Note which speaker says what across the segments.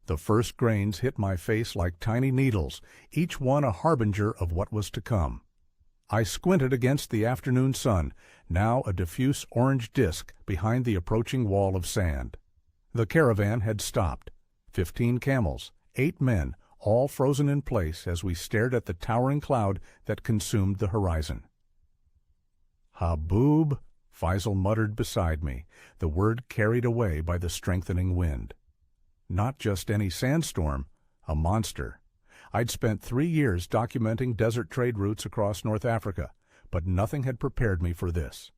Speaker 1: The first grains hit my face like tiny needles, each one a harbinger of what was to come. I squinted against the afternoon sun, now a diffuse orange disk behind the approaching wall of sand. The caravan had stopped. 15 camels, 8 men, all frozen in place as we stared at the towering cloud that consumed the horizon. "Haboob," Faisal muttered beside me, the word carried away by the strengthening wind. Not just any sandstorm, a monster. I'd spent 3 years documenting desert trade routes across North Africa, but nothing had prepared me for this.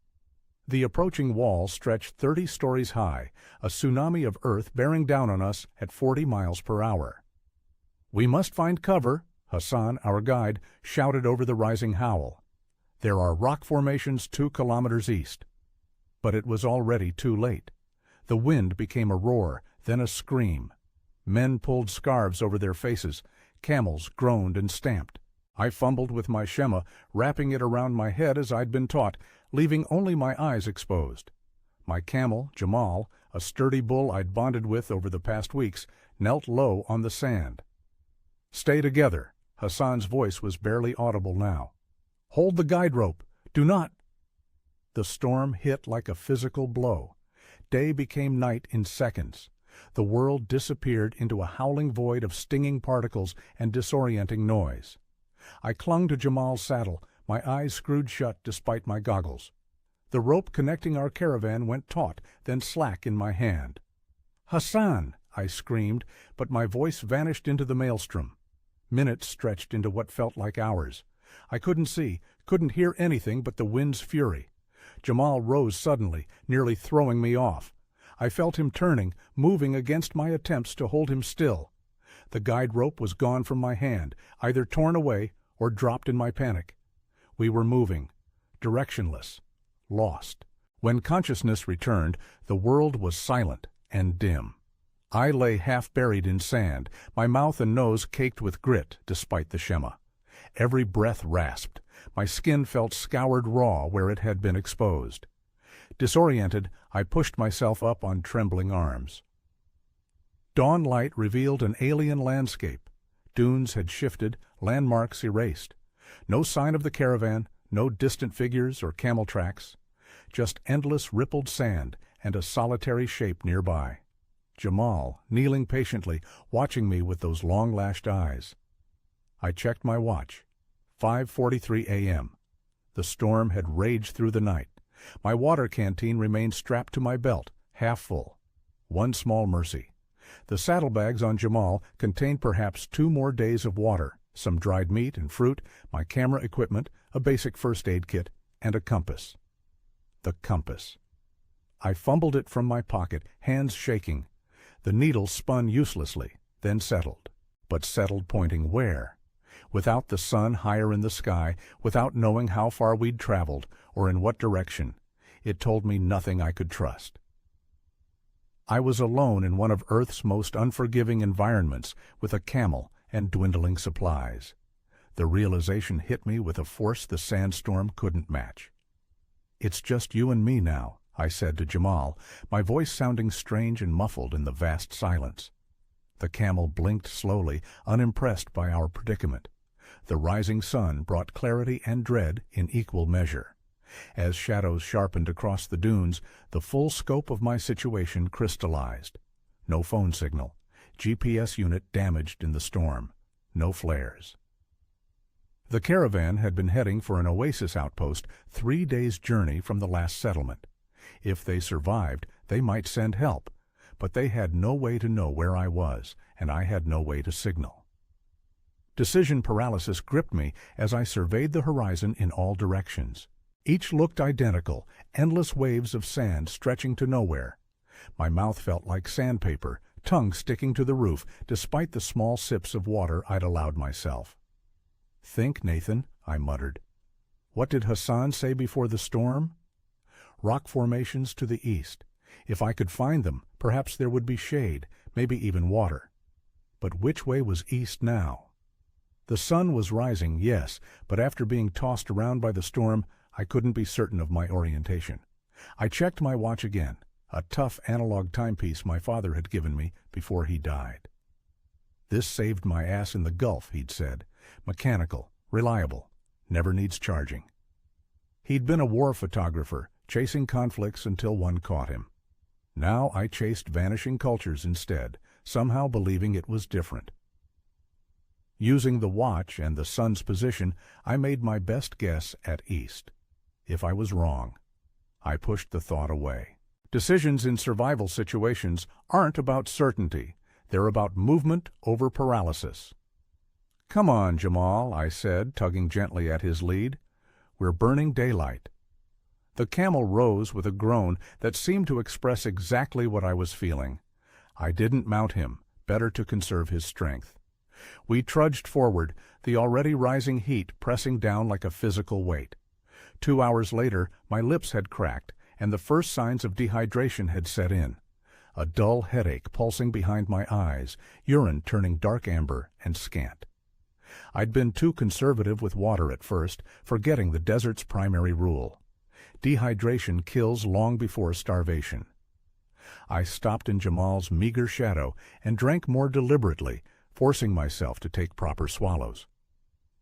Speaker 1: The approaching wall stretched 30 stories high, a tsunami of earth bearing down on us at 40 miles per hour. "We must find cover," Hassan, our guide, shouted over the rising howl. "There are rock formations 2 kilometers east." But it was already too late. The wind became a roar, then a scream. Men pulled scarves over their faces. Camels groaned and stamped. I fumbled with my shema, wrapping it around my head as I'd been taught, leaving only my eyes exposed. My camel, Jamal, a sturdy bull I'd bonded with over the past weeks, knelt low on the sand. "Stay together." Hassan's voice was barely audible now. "Hold the guide rope. Do not—" The storm hit like a physical blow. Day became night in seconds. The world disappeared into a howling void of stinging particles and disorienting noise. I clung to Jamal's saddle, my eyes screwed shut despite my goggles. The rope connecting our caravan went taut, then slack in my hand. "Hassan!" I screamed, but my voice vanished into the maelstrom. Minutes stretched into what felt like hours. I couldn't see, couldn't hear anything but the wind's fury. Jamal rose suddenly, nearly throwing me off. I felt him turning, moving against my attempts to hold him still. The guide rope was gone from my hand, either torn away or dropped in my panic. We were moving, directionless, lost. When consciousness returned, the world was silent and dim. I lay half buried in sand, my mouth and nose caked with grit despite the shema. Every breath rasped. My skin felt scoured raw where it had been exposed. Disoriented, I pushed myself up on trembling arms. Dawn light revealed an alien landscape. Dunes had shifted, landmarks erased. No sign of the caravan, no distant figures or camel tracks. Just endless rippled sand and a solitary shape nearby. Jamal, kneeling patiently, watching me with those long-lashed eyes. I checked my watch. 5:43 a.m. The storm had raged through the night. My water canteen remained strapped to my belt, half full. One small mercy. The saddlebags on Jamal contained perhaps 2 more days of water, some dried meat and fruit, my camera equipment, a basic first aid kit, and a compass. The compass. I fumbled it from my pocket, hands shaking. The needle spun uselessly, then settled. But settled pointing where? Without the sun higher in the sky, without knowing how far we'd traveled, or in what direction, it told me nothing I could trust. I was alone in one of Earth's most unforgiving environments, with a camel and dwindling supplies. The realization hit me with a force the sandstorm couldn't match. "It's just you and me now," I said to Jamal, my voice sounding strange and muffled in the vast silence. The camel blinked slowly, unimpressed by our predicament. The rising sun brought clarity and dread in equal measure. As shadows sharpened across the dunes, the full scope of my situation crystallized. No phone signal. GPS unit damaged in the storm. No flares. The caravan had been heading for an oasis outpost 3 days' journey from the last settlement. If they survived, they might send help, but they had no way to know where I was, and I had no way to signal. Decision paralysis gripped me as I surveyed the horizon in all directions. Each looked identical, endless waves of sand stretching to nowhere. My mouth felt like sandpaper, tongue sticking to the roof, despite the small sips of water I'd allowed myself. "Think, Nathan," I muttered. "What did Hassan say before the storm? Rock formations to the east. If I could find them, perhaps there would be shade, maybe even water. But which way was east now? The sun was rising, yes, but after being tossed around by the storm, I couldn't be certain of my orientation. I checked my watch again, a tough analog timepiece my father had given me before he died. "This saved my ass in the Gulf," he'd said. "Mechanical, reliable, never needs charging." He'd been a war photographer, chasing conflicts until one caught him. Now I chased vanishing cultures instead, somehow believing it was different. Using the watch and the sun's position, I made my best guess at east. If I was wrong, I pushed the thought away. Decisions in survival situations aren't about certainty. They're about movement over paralysis. "Come on, Jamal," I said, tugging gently at his lead. "We're burning daylight." The camel rose with a groan that seemed to express exactly what I was feeling. I didn't mount him, better to conserve his strength. We trudged forward, the already rising heat pressing down like a physical weight. 2 hours later, my lips had cracked, and the first signs of dehydration had set in. A dull headache pulsing behind my eyes, urine turning dark amber and scant. I'd been too conservative with water at first, forgetting the desert's primary rule. Dehydration kills long before starvation. I stopped in Jamal's meager shadow and drank more deliberately, forcing myself to take proper swallows.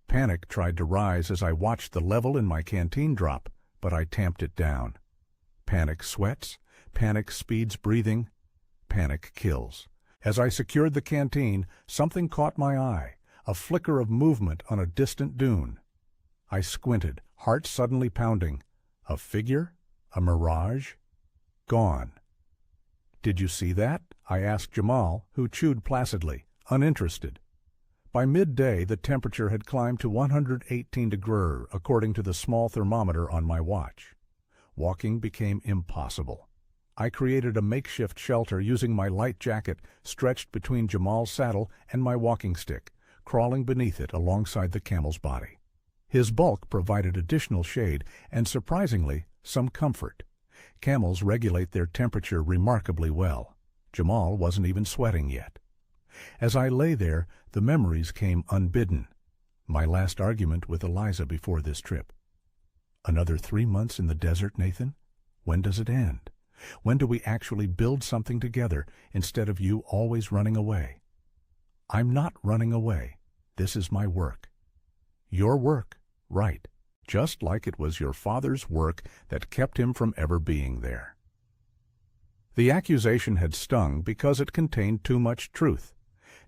Speaker 1: Panic tried to rise as I watched the level in my canteen drop, but I tamped it down. Panic sweats, panic speeds breathing, panic kills. As I secured the canteen, something caught my eye, a flicker of movement on a distant dune. I squinted, heart suddenly pounding. A figure? A mirage? Gone. "Did you see that?" I asked Jamal, who chewed placidly, uninterested. By midday, the temperature had climbed to 118 degrees, according to the small thermometer on my watch. Walking became impossible. I created a makeshift shelter using my light jacket stretched between Jamal's saddle and my walking stick, crawling beneath it alongside the camel's body. His bulk provided additional shade and, surprisingly, some comfort. Camels regulate their temperature remarkably well. Jamal wasn't even sweating yet. As I lay there, the memories came unbidden. My last argument with Eliza before this trip. "Another 3 months in the desert, Nathan? When does it end? When do we actually build something together instead of you always running away?" "I'm not running away. This is my work." "Your work, right. Just like it was your father's work that kept him from ever being there." The accusation had stung because it contained too much truth.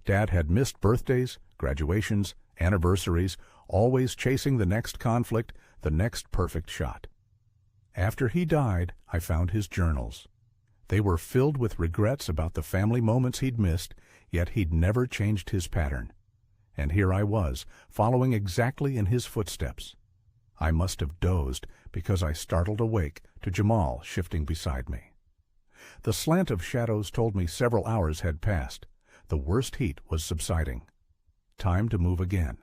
Speaker 1: Dad had missed birthdays, graduations, anniversaries, always chasing the next conflict, the next perfect shot. After he died, I found his journals. They were filled with regrets about the family moments he'd missed, yet he'd never changed his pattern. And here I was, following exactly in his footsteps. I must have dozed because I startled awake to Jamal shifting beside me. The slant of shadows told me several hours had passed. The worst heat was subsiding. Time to move again.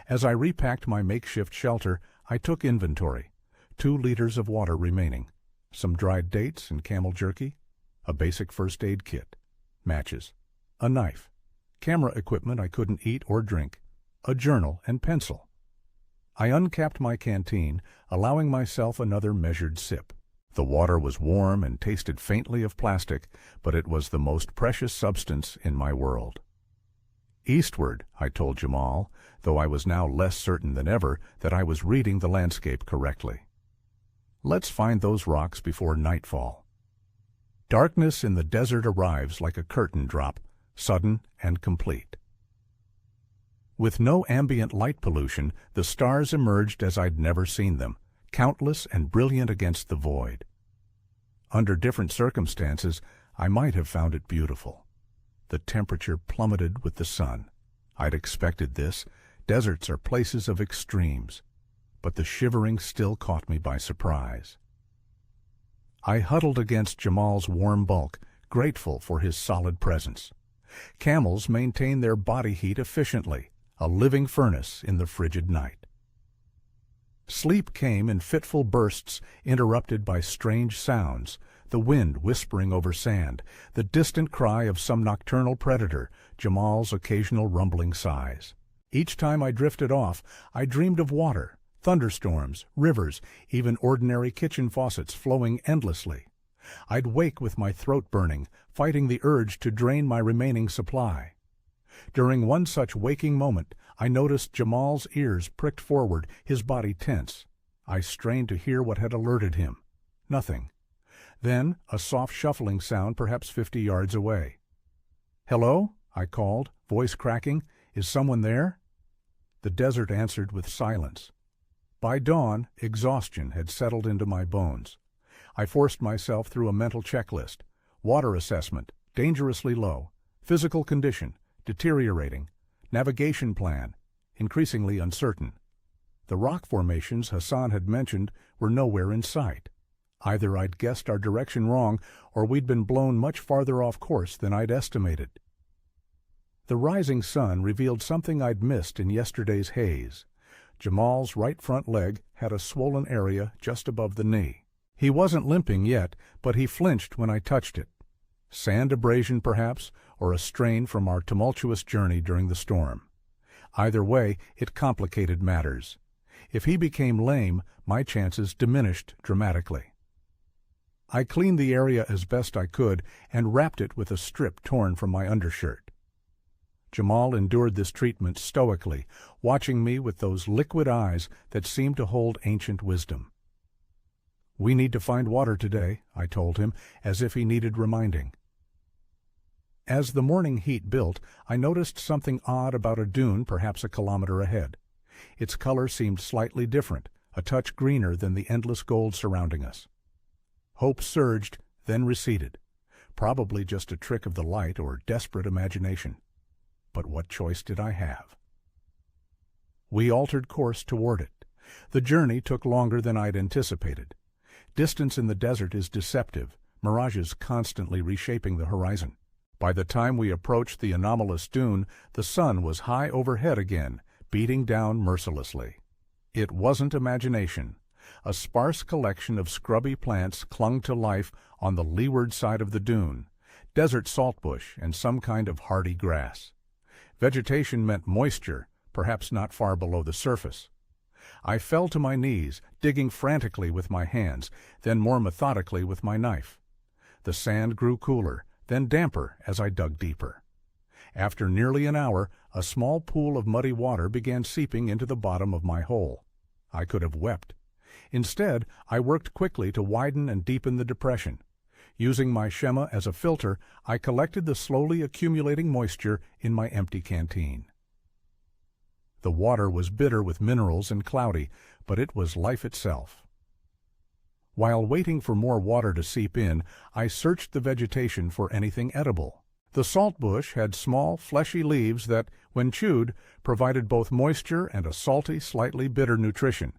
Speaker 1: As I repacked my makeshift shelter, I took inventory. 2 liters of water remaining, some dried dates and camel jerky, a basic first aid kit, matches, a knife, camera equipment I couldn't eat or drink, a journal and pencil. I uncapped my canteen, allowing myself another measured sip. The water was warm and tasted faintly of plastic, but it was the most precious substance in my world. "Eastward," I told Jamal, though I was now less certain than ever that I was reading the landscape correctly. "Let's find those rocks before nightfall." Darkness in the desert arrives like a curtain drop, sudden and complete. With no ambient light pollution, the stars emerged as I'd never seen them, countless and brilliant against the void. Under different circumstances, I might have found it beautiful. The temperature plummeted with the sun. I'd expected this. Deserts are places of extremes. But the shivering still caught me by surprise. I huddled against Jamal's warm bulk, grateful for his solid presence. Camels maintain their body heat efficiently, a living furnace in the frigid night. Sleep came in fitful bursts, interrupted by strange sounds, the wind whispering over sand, the distant cry of some nocturnal predator, Jamal's occasional rumbling sighs. Each time I drifted off, I dreamed of water, thunderstorms, rivers, even ordinary kitchen faucets flowing endlessly. I'd wake with my throat burning, fighting the urge to drain my remaining supply. During one such waking moment, I noticed Jamal's ears pricked forward, his body tense. I strained to hear what had alerted him. Nothing. Then, a soft shuffling sound perhaps 50 yards away. "Hello?" I called, voice cracking. "Is someone there?" The desert answered with silence. By dawn, exhaustion had settled into my bones. I forced myself through a mental checklist. Water assessment, dangerously low. Physical condition, deteriorating. Navigation plan, increasingly uncertain. The rock formations Hassan had mentioned were nowhere in sight. Either I'd guessed our direction wrong, or we'd been blown much farther off course than I'd estimated. The rising sun revealed something I'd missed in yesterday's haze. Jamal's right front leg had a swollen area just above the knee. He wasn't limping yet, but he flinched when I touched it. Sand abrasion, perhaps, or a strain from our tumultuous journey during the storm. Either way, it complicated matters. If he became lame, my chances diminished dramatically. I cleaned the area as best I could and wrapped it with a strip torn from my undershirt. Jamal endured this treatment stoically, watching me with those liquid eyes that seemed to hold ancient wisdom. "We need to find water today," I told him, as if he needed reminding. As the morning heat built, I noticed something odd about a dune perhaps a kilometer ahead. Its color seemed slightly different, a touch greener than the endless gold surrounding us. Hope surged, then receded. Probably just a trick of the light or desperate imagination. But what choice did I have? We altered course toward it. The journey took longer than I'd anticipated. Distance in the desert is deceptive, mirages constantly reshaping the horizon. By the time we approached the anomalous dune, the sun was high overhead again, beating down mercilessly. It wasn't imagination. A sparse collection of scrubby plants clung to life on the leeward side of the dune, desert saltbush and some kind of hardy grass. Vegetation meant moisture, perhaps not far below the surface. I fell to my knees, digging frantically with my hands, then more methodically with my knife. The sand grew cooler, then damper as I dug deeper. After nearly an hour, a small pool of muddy water began seeping into the bottom of my hole. I could have wept. Instead, I worked quickly to widen and deepen the depression. Using my Shema as a filter, I collected the slowly accumulating moisture in my empty canteen. The water was bitter with minerals and cloudy, but it was life itself. While waiting for more water to seep in, I searched the vegetation for anything edible. The saltbush had small, fleshy leaves that, when chewed, provided both moisture and a salty, slightly bitter nutrition.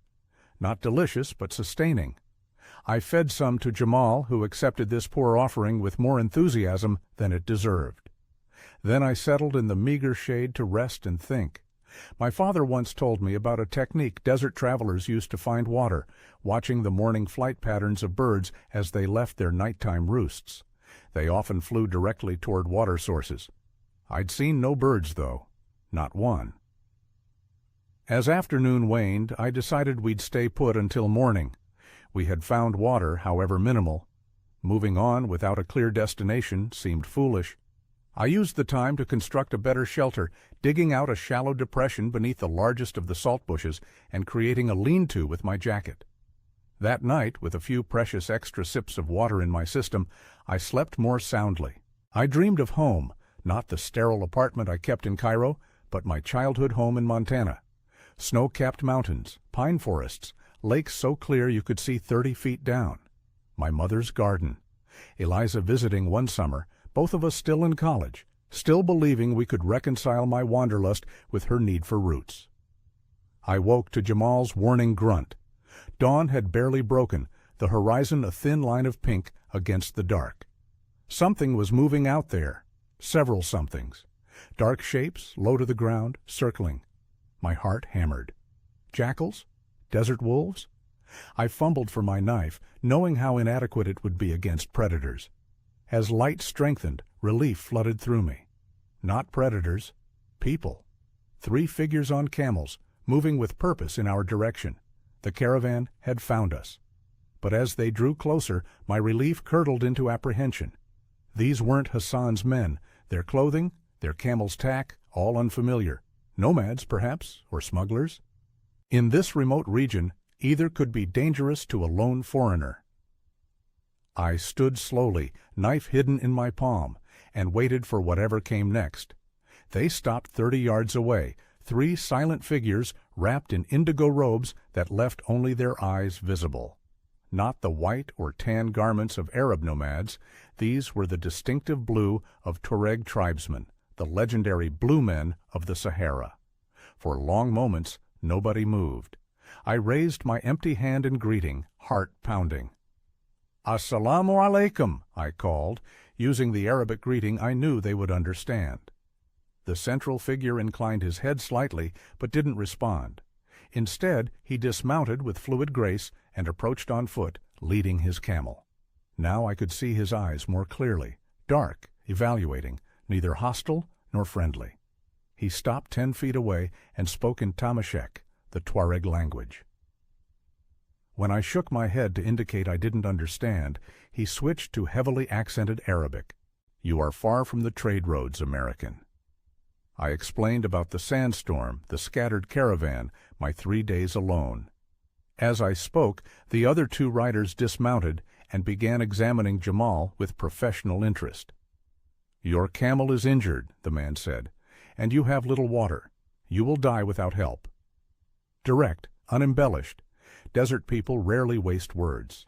Speaker 1: Not delicious, but sustaining. I fed some to Jamal, who accepted this poor offering with more enthusiasm than it deserved. Then I settled in the meager shade to rest and think. My father once told me about a technique desert travelers used to find water, watching the morning flight patterns of birds as they left their nighttime roosts. They often flew directly toward water sources. I'd seen no birds, though. Not one. As afternoon waned, I decided we'd stay put until morning. We had found water, however minimal. Moving on without a clear destination seemed foolish. I used the time to construct a better shelter, digging out a shallow depression beneath the largest of the salt bushes and creating a lean-to with my jacket. That night, with a few precious extra sips of water in my system, I slept more soundly. I dreamed of home, not the sterile apartment I kept in Cairo, but my childhood home in Montana. Snow-capped mountains, pine forests, lakes so clear you could see 30 feet down. My mother's garden. Eliza visiting one summer, both of us still in college, still believing we could reconcile my wanderlust with her need for roots. I woke to Jamal's warning grunt. Dawn had barely broken, the horizon a thin line of pink against the dark. Something was moving out there. Several somethings. Dark shapes, low to the ground, circling. My heart hammered. Jackals? Desert wolves? I fumbled for my knife, knowing how inadequate it would be against predators. As light strengthened, relief flooded through me. Not predators. People. 3 figures on camels, moving with purpose in our direction. The caravan had found us. But as they drew closer, my relief curdled into apprehension. These weren't Hassan's men. Their clothing, Their camels' tack, all unfamiliar. Nomads, perhaps, or smugglers? In this remote region, either could be dangerous to a lone foreigner. I stood slowly, knife hidden in my palm, and waited for whatever came next. They stopped 30 yards away, 3 silent figures wrapped in indigo robes that left only their eyes visible. Not the white or tan garments of Arab nomads, these were the distinctive blue of Tuareg tribesmen, the legendary blue men of the Sahara. For long moments, nobody moved. I raised my empty hand in greeting, heart pounding. "Assalamu alaikum," I called, using the Arabic greeting I knew they would understand. The central figure inclined his head slightly, but didn't respond. Instead, he dismounted with fluid grace and approached on foot, leading his camel. Now I could see his eyes more clearly, dark, evaluating, neither hostile nor friendly. He stopped 10 feet away and spoke in Tamashek, the Tuareg language. When I shook my head to indicate I didn't understand, he switched to heavily accented Arabic. "You are far from the trade roads, American." I explained about the sandstorm, the scattered caravan, my 3 days alone. As I spoke, the other 2 riders dismounted and began examining Jamal with professional interest. "Your camel is injured," the man said, "and you have little water. You will die without help." Direct, unembellished. Desert people rarely waste words.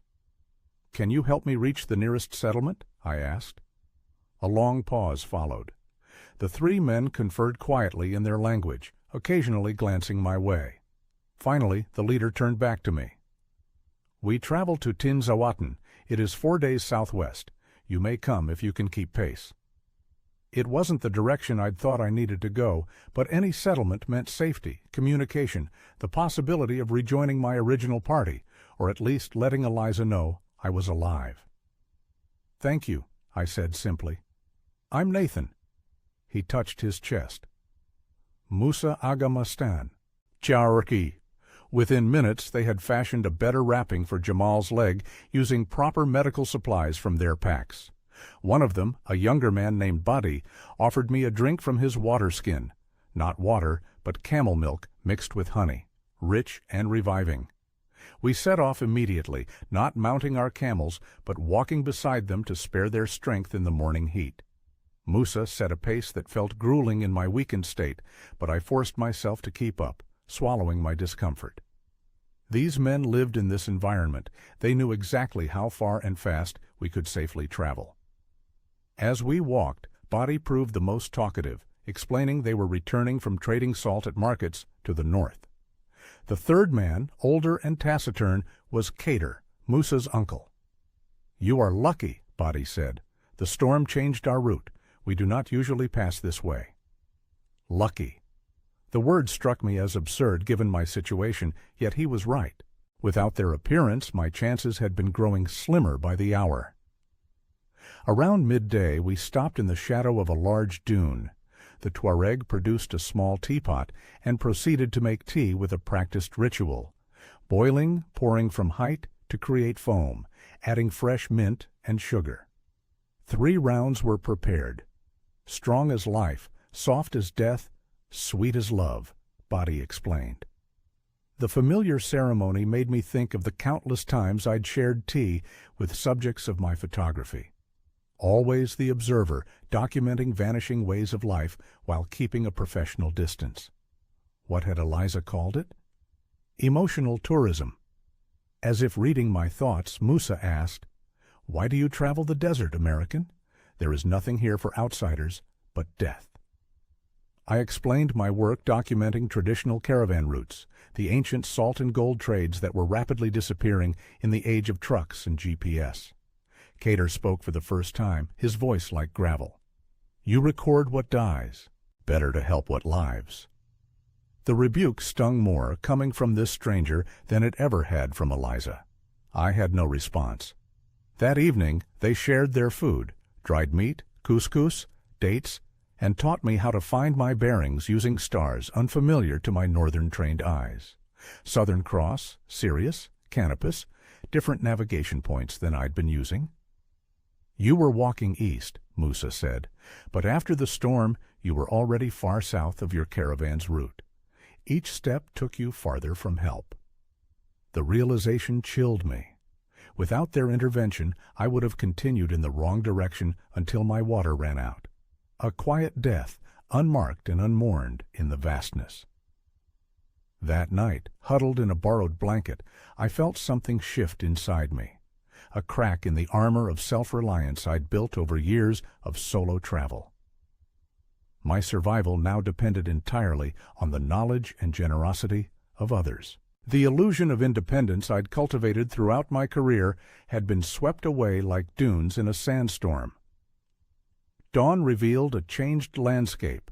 Speaker 1: "Can you help me reach the nearest settlement?" I asked. A long pause followed. The 3 men conferred quietly in their language, occasionally glancing my way. Finally, the leader turned back to me. "We travel to Tinzawatin. It is 4 days southwest. You may come if you can keep pace." It wasn't the direction I'd thought I needed to go, but any settlement meant safety, communication, the possibility of rejoining my original party, or at least letting Eliza know I was alive. "Thank you," I said simply. "I'm Nathan." He touched his chest. "Musa Aga Mastan. Cherokee." Within minutes they had fashioned a better wrapping for Jamal's leg using proper medical supplies from their packs. One of them, a younger man named Badi, offered me a drink from his water skin. Not water, but camel milk mixed with honey, rich and reviving. We set off immediately, not mounting our camels, but walking beside them to spare their strength in the morning heat. Musa set a pace that felt grueling in my weakened state, but I forced myself to keep up, swallowing my discomfort. These men lived in this environment. They knew exactly how far and fast we could safely travel. As we walked, Badi proved the most talkative, explaining they were returning from trading salt at markets to the north. The 3rd man, older and taciturn, was Kader, Musa's uncle. "You are lucky," Badi said. "The storm changed our route. We do not usually pass this way." Lucky. The word struck me as absurd given my situation, yet he was right. Without their appearance, my chances had been growing slimmer by the hour. Around midday, we stopped in the shadow of a large dune. The Tuareg produced a small teapot and proceeded to make tea with a practiced ritual, boiling, pouring from height to create foam, adding fresh mint and sugar. 3 rounds were prepared. Strong as life, soft as death, sweet as love, Badi explained. The familiar ceremony made me think of the countless times I'd shared tea with subjects of my photography. Always the observer, documenting vanishing ways of life while keeping a professional distance. What had Eliza called it? Emotional tourism. As if reading my thoughts, Musa asked, "Why do you travel the desert, American? There is nothing here for outsiders but death." I explained my work documenting traditional caravan routes, the ancient salt and gold trades that were rapidly disappearing in the age of trucks and GPS. Kader spoke for the first time, his voice like gravel. "You record what dies. Better to help what lives." The rebuke stung more coming from this stranger than it ever had from Eliza. I had no response. That evening, they shared their food, dried meat, couscous, dates, and taught me how to find my bearings using stars unfamiliar to my northern-trained eyes. Southern Cross, Sirius, Canopus, different navigation points than I'd been using. "You were walking east," Musa said, "but after the storm You were already far south of your caravan's route. Each step took you farther from help. The realization chilled me. Without their intervention, I would have continued in the wrong direction until my water ran out. A quiet death, unmarked and unmourned in the vastness. That night, huddled in a borrowed blanket, I felt something shift inside me. A crack in the armor of self-reliance I'd built over years of solo travel. My survival now depended entirely on the knowledge and generosity of others. The illusion of independence I'd cultivated throughout my career had been swept away like dunes in a sandstorm. Dawn revealed a changed landscape.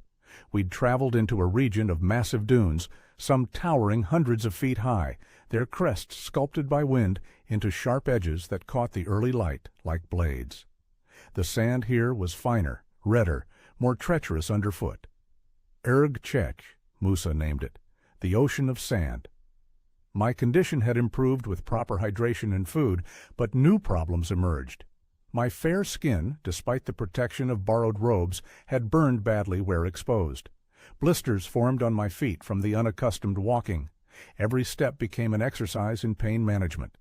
Speaker 1: We'd traveled into a region of massive dunes, some towering hundreds of feet high, their crests sculpted by wind into sharp edges that caught the early light like blades. The sand here was finer, redder, more treacherous underfoot. Erg-Chech, Musa named it, the ocean of sand. My condition had improved with proper hydration and food, but new problems emerged. My fair skin, despite the protection of borrowed robes, had burned badly where exposed. Blisters formed on my feet from the unaccustomed walking. Every step became an exercise in pain management.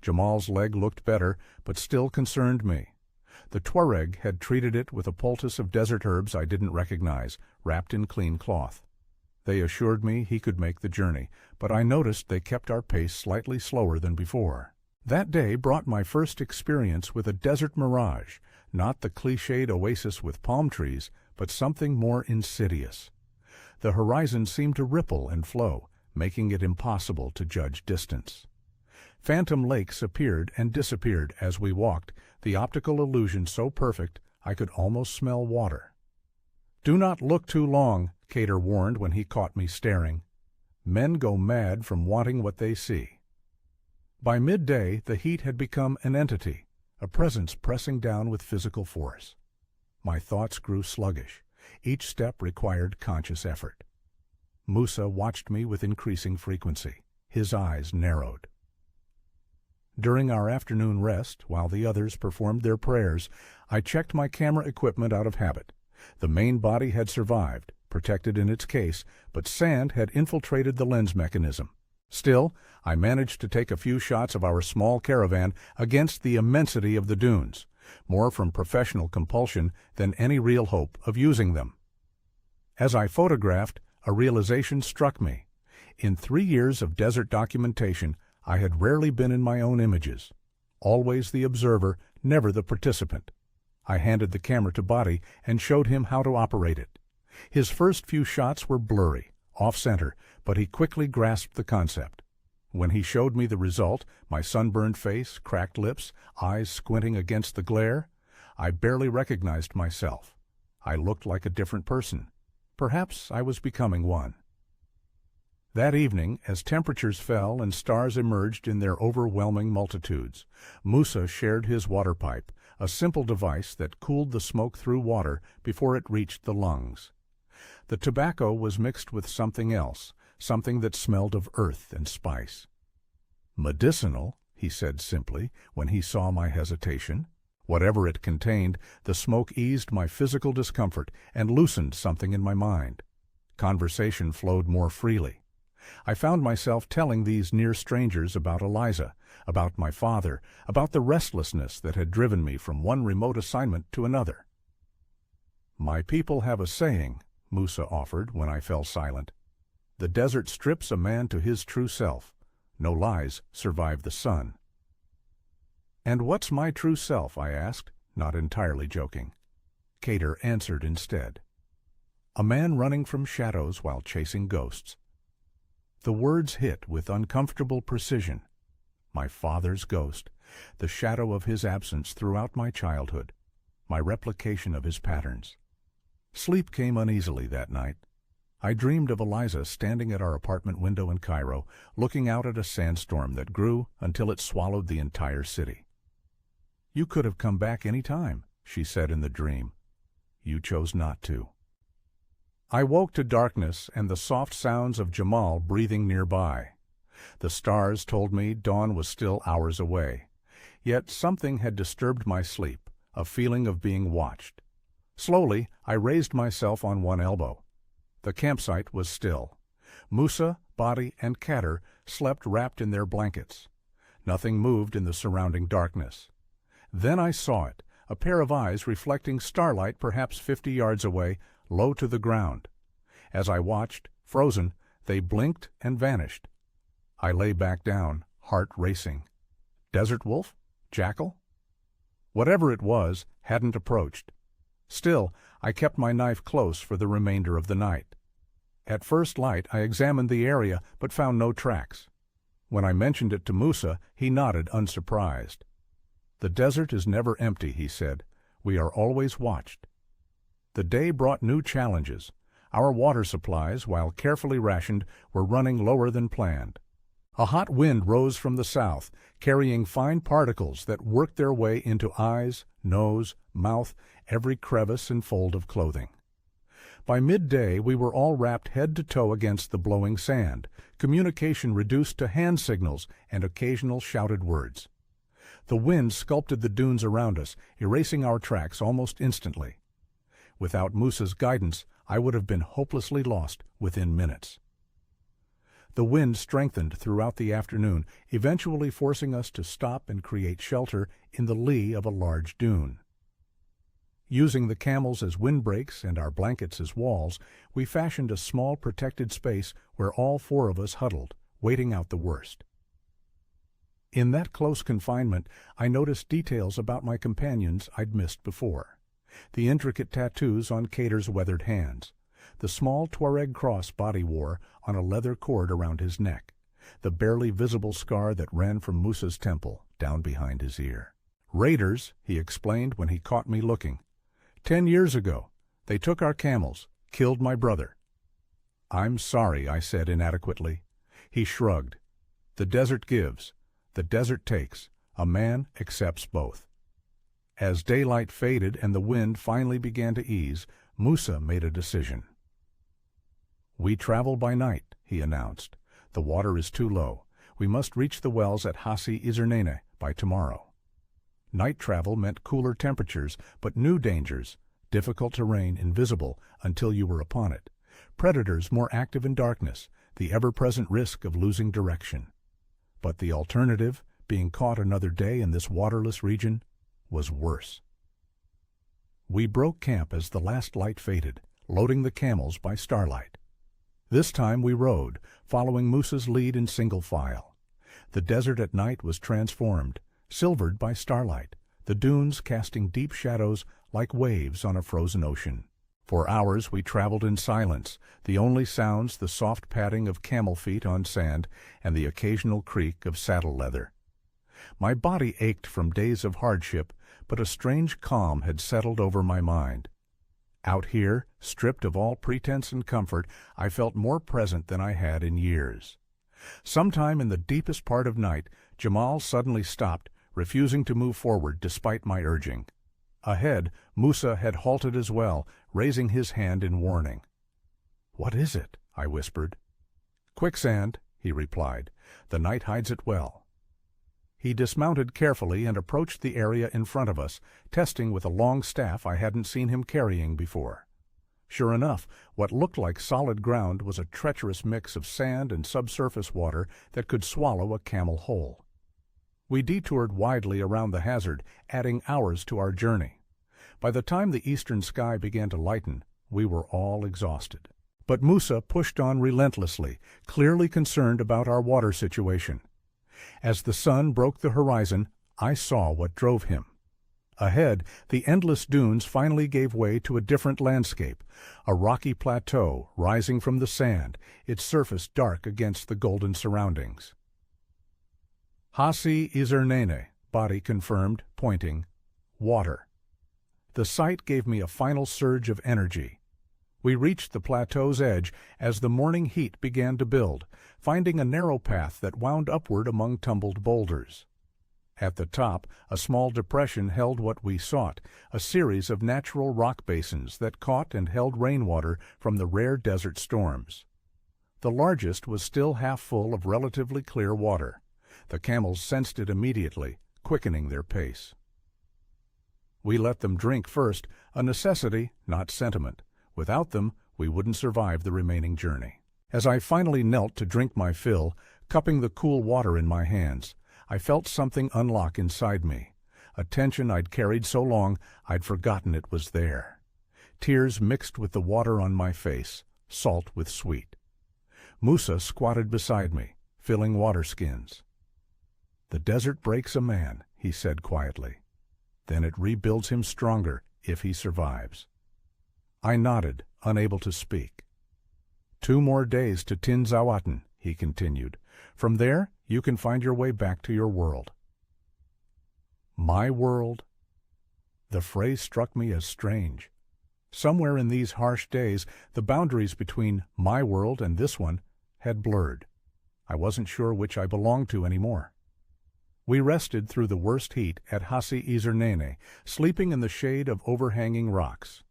Speaker 1: Jamal's leg looked better, but still concerned me. The Tuareg had treated it with a poultice of desert herbs I didn't recognize, wrapped in clean cloth. They assured me he could make the journey, but I noticed they kept our pace slightly slower than before. That day brought my first experience with a desert mirage, not the cliched oasis with palm trees, but something more insidious. The horizon seemed to ripple and flow, making it impossible to judge distance. Phantom lakes appeared and disappeared as we walked, the optical illusion so perfect I could almost smell water. "Do not look too long," Cater warned when he caught me staring. "Men go mad from wanting what they see." By midday, the heat had become an entity, a presence pressing down with physical force. My thoughts grew sluggish. Each step required conscious effort. Musa watched me with increasing frequency. His eyes narrowed. During our afternoon rest, while the others performed their prayers, I checked my camera equipment out of habit. The main body had survived, protected in its case, but sand had infiltrated the lens mechanism. Still, I managed to take a few shots of our small caravan against the immensity of the dunes, more from professional compulsion than any real hope of using them. As I photographed, a realization struck me. In 3 years of desert documentation, I had rarely been in my own images. Always the observer, never the participant. I handed the camera to Body and showed him how to operate it. His first few shots were blurry, off-center, but he quickly grasped the concept. When he showed me the result, my sunburned face, cracked lips, eyes squinting against the glare, I barely recognized myself. I looked like a different person. Perhaps I was becoming one. That evening, as temperatures fell and stars emerged in their overwhelming multitudes, Musa shared his water pipe, a simple device that cooled the smoke through water before it reached the lungs. The tobacco was mixed with something else, something that smelled of earth and spice. "Medicinal," he said simply when he saw my hesitation. Whatever it contained, the smoke eased my physical discomfort and loosened something in my mind. Conversation flowed more freely. I found myself telling these near strangers about Eliza, about my father, about the restlessness that had driven me from one remote assignment to another. "My people have a saying," Musa offered when I fell silent. "The desert strips a man to his true self. No lies survive the sun." "And what's my true self?" I asked, not entirely joking. Cater answered instead. "A man running from shadows while chasing ghosts." The words hit with uncomfortable precision. My father's ghost, the shadow of his absence throughout my childhood, my replication of his patterns. Sleep came uneasily that night. I dreamed of Eliza standing at our apartment window in Cairo, looking out at a sandstorm that grew until it swallowed the entire city. "You could have come back any time," she said in the dream. "You chose not to." I woke to darkness and the soft sounds of Jamal breathing nearby. The stars told me dawn was still hours away. Yet something had disturbed my sleep, a feeling of being watched. Slowly, I raised myself on one elbow. The campsite was still. Musa, Badi, and Kader slept wrapped in their blankets. Nothing moved in the surrounding darkness. Then I saw it, a pair of eyes reflecting starlight perhaps 50 yards away, low to the ground. As I watched, frozen, they blinked and vanished. I lay back down, heart racing. Desert wolf? Jackal? Whatever it was, hadn't approached. Still, I kept my knife close for the remainder of the night. At first light, I examined the area but found no tracks. When I mentioned it to Musa, he nodded unsurprised. "The desert is never empty," he said. "We are always watched." The day brought new challenges. Our water supplies, while carefully rationed, were running lower than planned. A hot wind rose from the south, carrying fine particles that worked their way into eyes, nose, mouth, every crevice and fold of clothing. By midday, we were all wrapped head to toe against the blowing sand, communication reduced to hand signals and occasional shouted words. The wind sculpted the dunes around us, erasing our tracks almost instantly. Without Musa's guidance, I would have been hopelessly lost within minutes. The wind strengthened throughout the afternoon, eventually forcing us to stop and create shelter in the lee of a large dune. Using the camels as windbreaks and our blankets as walls, we fashioned a small protected space where all four of us huddled, waiting out the worst. In that close confinement, I noticed details about my companions I'd missed before. The intricate tattoos on Kader's weathered hands, the small Tuareg cross Badi wore on a leather cord around his neck, the barely visible scar that ran from Musa's temple down behind his ear. "Raiders," he explained when he caught me looking. 10 years ago, they took our camels, killed my brother." "I'm sorry," I said inadequately. He shrugged. "The desert gives. The desert takes. A man accepts both." As daylight faded and the wind finally began to ease, Musa made a decision. "We travel by night," he announced. "The water is too low. We must reach the wells at Izernene by tomorrow." Night travel meant cooler temperatures, but new dangers, difficult terrain invisible until you were upon it, predators more active in darkness, the ever-present risk of losing direction. But the alternative, being caught another day in this waterless region, was worse. We broke camp as the last light faded, loading the camels by starlight. This time we rode, following Musa's lead in single file. The desert at night was transformed, silvered by starlight, the dunes casting deep shadows like waves on a frozen ocean. For hours we traveled in silence, the only sounds the soft padding of camel feet on sand and the occasional creak of saddle leather. My body ached from days of hardship, but a strange calm had settled over my mind. Out here, stripped of all pretense and comfort, I felt more present than I had in years. Sometime in the deepest part of night, Jamal suddenly stopped, refusing to move forward despite my urging. Ahead, Musa had halted as well, raising his hand in warning. "What is it?" I whispered. "Quicksand," he replied. "The night hides it well." He dismounted carefully and approached the area in front of us, testing with a long staff I hadn't seen him carrying before. Sure enough, what looked like solid ground was a treacherous mix of sand and subsurface water that could swallow a camel whole. We detoured widely around the hazard, adding hours to our journey. By the time the eastern sky began to lighten, we were all exhausted. But Musa pushed on relentlessly, clearly concerned about our water situation. As the sun broke the horizon, I saw what drove him. Ahead, the endless dunes finally gave way to a different landscape, a rocky plateau rising from the sand, its surface dark against the golden surroundings. Izernene, Badi confirmed, pointing. Water. The sight gave me a final surge of energy. We reached the plateau's edge as the morning heat began to build, finding a narrow path that wound upward among tumbled boulders. At the top, a small depression held what we sought, a series of natural rock basins that caught and held rainwater from the rare desert storms. The largest was still half full of relatively clear water. The camels sensed it immediately, quickening their pace. We let them drink first, A necessity, not sentiment. Without them, we wouldn't survive the remaining journey. As I finally knelt to drink my fill, cupping the cool water in my hands, I felt something unlock inside me. A tension I'd carried so long, I'd forgotten it was there. Tears mixed with the water on my face, salt with sweet. Musa squatted beside me, filling water skins. "The desert breaks a man," he said quietly. "Then it rebuilds him stronger if he survives." I nodded, unable to speak. "2 more days to Tinzaouaten," he continued. "From there, you can find your way back to your world." My world? The phrase struck me as strange. Somewhere in these harsh days, the boundaries between my world and this one had blurred. I wasn't sure which I belonged to anymore. We rested through the worst heat at Hassi Izernene, sleeping in the shade of overhanging rocks.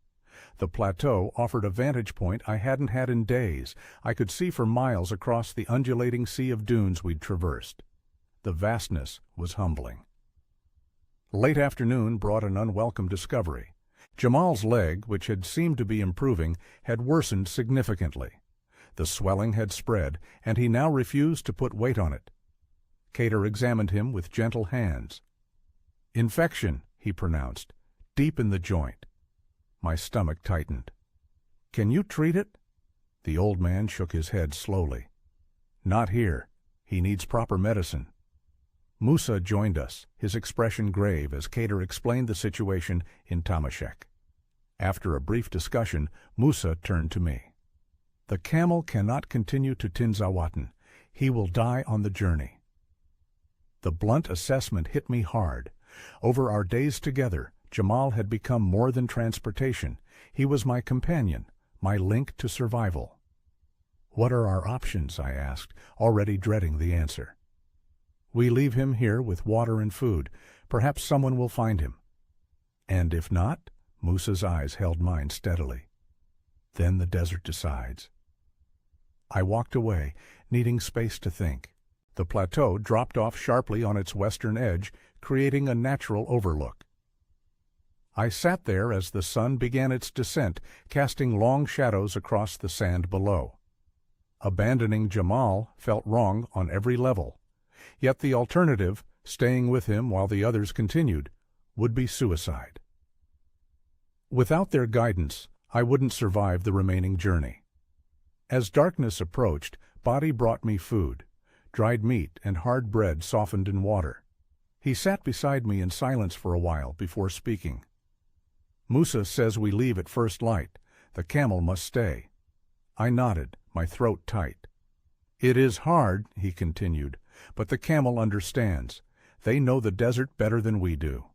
Speaker 1: The plateau offered a vantage point I hadn't had in days. I could see for miles across the undulating sea of dunes we'd traversed. The vastness was humbling. Late afternoon brought an unwelcome discovery. Jamal's leg, which had seemed to be improving, had worsened significantly. The swelling had spread, and he now refused to put weight on it. Kader examined him with gentle hands. "Infection," he pronounced, "deep in the joint." My stomach tightened. "Can you treat it?" The old man shook his head slowly. "Not here. He needs proper medicine." Musa joined us, his expression grave as Kader explained the situation in Tamashek. After a brief discussion, Musa turned to me. "The camel cannot continue to Tinzaouaten. He will die on the journey." The blunt assessment hit me hard. Over our days together, Jamal had become more than transportation. He was my companion, my link to survival. "What are our options?" I asked, already dreading the answer. "We leave him here with water and food. Perhaps someone will find him." "And if not?" Musa's eyes held mine steadily. "Then the desert decides." I walked away, needing space to think. The plateau dropped off sharply on its western edge, creating a natural overlook. I sat there as the sun began its descent, casting long shadows across the sand below. Abandoning Jamal felt wrong on every level. Yet the alternative, staying with him while the others continued, would be suicide. Without their guidance, I wouldn't survive the remaining journey. As darkness approached, Badi brought me food, dried meat and hard bread softened in water. He sat beside me in silence for a while before speaking. "Musa says we leave at first light. The camel must stay." I nodded, my throat tight. "It is hard," he continued, "but the camel understands. They know the desert better than we do."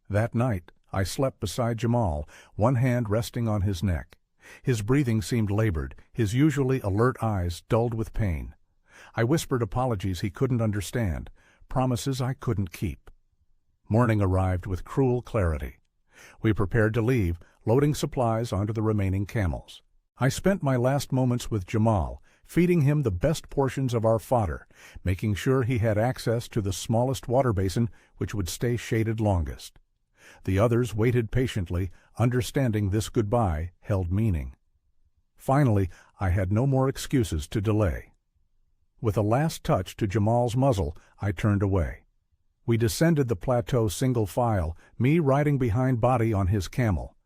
Speaker 1: That night, I slept beside Jamal, one hand resting on his neck. His breathing seemed labored, his usually alert eyes dulled with pain. I whispered apologies he couldn't understand, promises I couldn't keep. Morning arrived with cruel clarity. We prepared to leave, loading supplies onto the remaining camels. I spent my last moments with Jamal, feeding him the best portions of our fodder, making sure he had access to the smallest water basin which would stay shaded longest. The others waited patiently, understanding this goodbye held meaning. Finally, I had no more excuses to delay. With a last touch to Jamal's muzzle, I turned away. We descended the plateau single file, me riding behind Badi on his camel.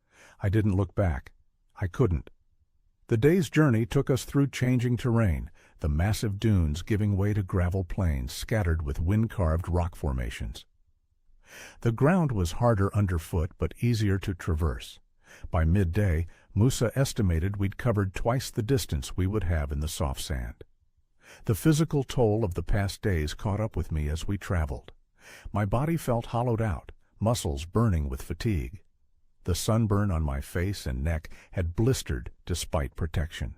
Speaker 1: I didn't look back. I couldn't. The day's journey took us through changing terrain, the massive dunes giving way to gravel plains scattered with wind-carved rock formations. The ground was harder underfoot but easier to traverse. By midday, Musa estimated we'd covered twice the distance we would have in the soft sand. The physical toll of the past days caught up with me as we traveled. My body felt hollowed out, muscles burning with fatigue. The sunburn on my face and neck had blistered despite protection.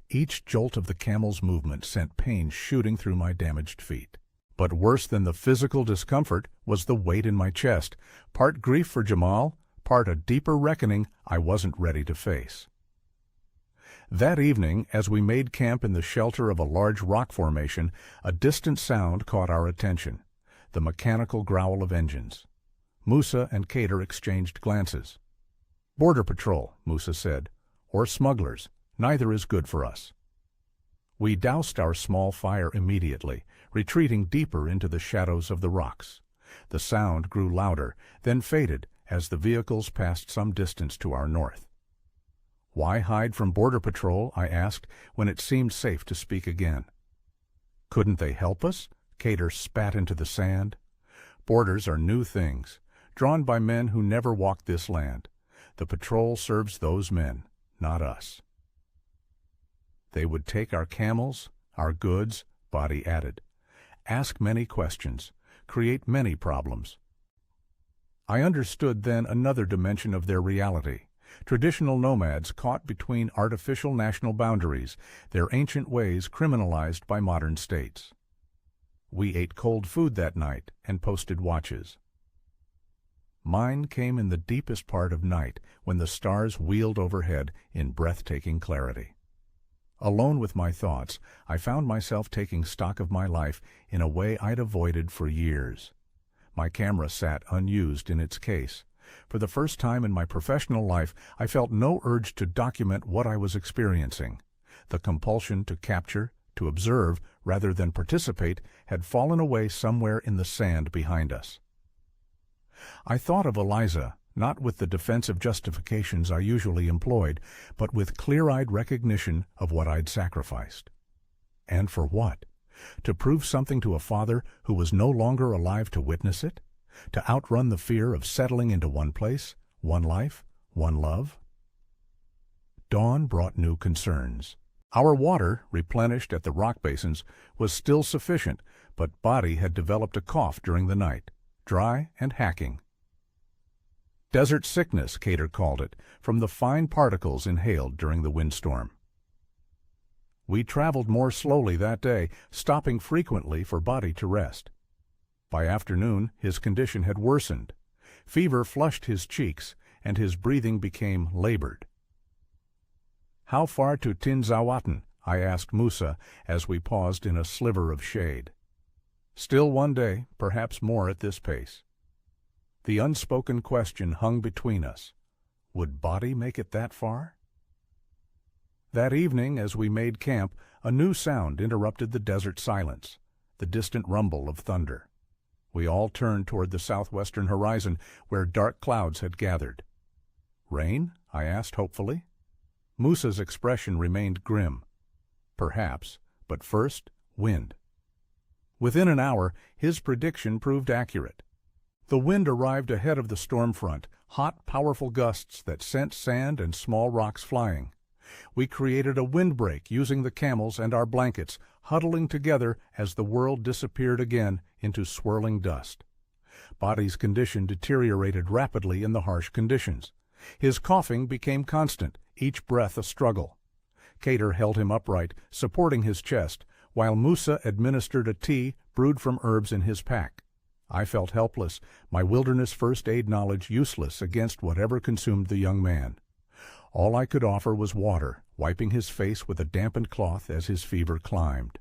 Speaker 1: Each jolt of the camel's movement sent pain shooting through my damaged feet. But worse than the physical discomfort was the weight in my chest, part grief for Jamal, part a deeper reckoning I wasn't ready to face. That evening, as we made camp in the shelter of a large rock formation, a distant sound caught our attention, the mechanical growl of engines. Musa and Kader exchanged glances. Border patrol, Musa said, or smugglers. Neither is good for us. We doused our small fire immediately, retreating deeper into the shadows of the rocks. The sound grew louder, then faded as the vehicles passed some distance to our north. Why hide from Border Patrol, I asked, when it seemed safe to speak again. Couldn't they help us? Cater spat into the sand. Borders are new things, drawn by men who never walked this land. The patrol serves those men, not us. They would take our camels, our goods, Body added. Ask many questions, create many problems. I understood then another dimension of their reality. Traditional nomads caught between artificial national boundaries, their ancient ways criminalized by modern states. We ate cold food that night and posted watches. Mine came in the deepest part of night when the stars wheeled overhead in breathtaking clarity. Alone with my thoughts, I found myself taking stock of my life in a way I'd avoided for years. My camera sat unused in its case. For the first time in my professional life, I felt no urge to document what I was experiencing. The compulsion to capture, to observe, rather than participate, had fallen away somewhere in the sand behind us. I thought of Eliza, not with the defensive justifications I usually employed, but with clear-eyed recognition of what I'd sacrificed. And for what? To prove something to a father who was no longer alive to witness it? To outrun the fear of settling into one place, one life, one love? Dawn brought new concerns. Our water, replenished at the rock basins, was still sufficient, but Body had developed a cough during the night, dry and hacking. Desert sickness, Cater called it, from the fine particles inhaled during the windstorm. We traveled more slowly that day, stopping frequently for Body to rest. By afternoon, his condition had worsened. Fever flushed his cheeks, and his breathing became labored. "How far to Tinzaouaten?" I asked Musa as we paused in a sliver of shade. Still one day, perhaps more at this pace. The unspoken question hung between us. Would Body make it that far? That evening, as we made camp, a new sound interrupted the desert silence, the distant rumble of thunder. We all turned toward the southwestern horizon, where dark clouds had gathered. "Rain?" I asked hopefully. Musa's expression remained grim. Perhaps, but first, wind. Within an hour, his prediction proved accurate. The wind arrived ahead of the storm front, hot, powerful gusts that sent sand and small rocks flying. We created a windbreak using the camels and our blankets, huddling together as the world disappeared again into swirling dust. Body's condition deteriorated rapidly in the harsh conditions. His coughing became constant, each breath a struggle. Cater held him upright, supporting his chest, while Musa administered a tea brewed from herbs in his pack. I felt helpless, my wilderness first aid knowledge useless against whatever consumed the young man. All I could offer was water, wiping his face with a dampened cloth as his fever climbed.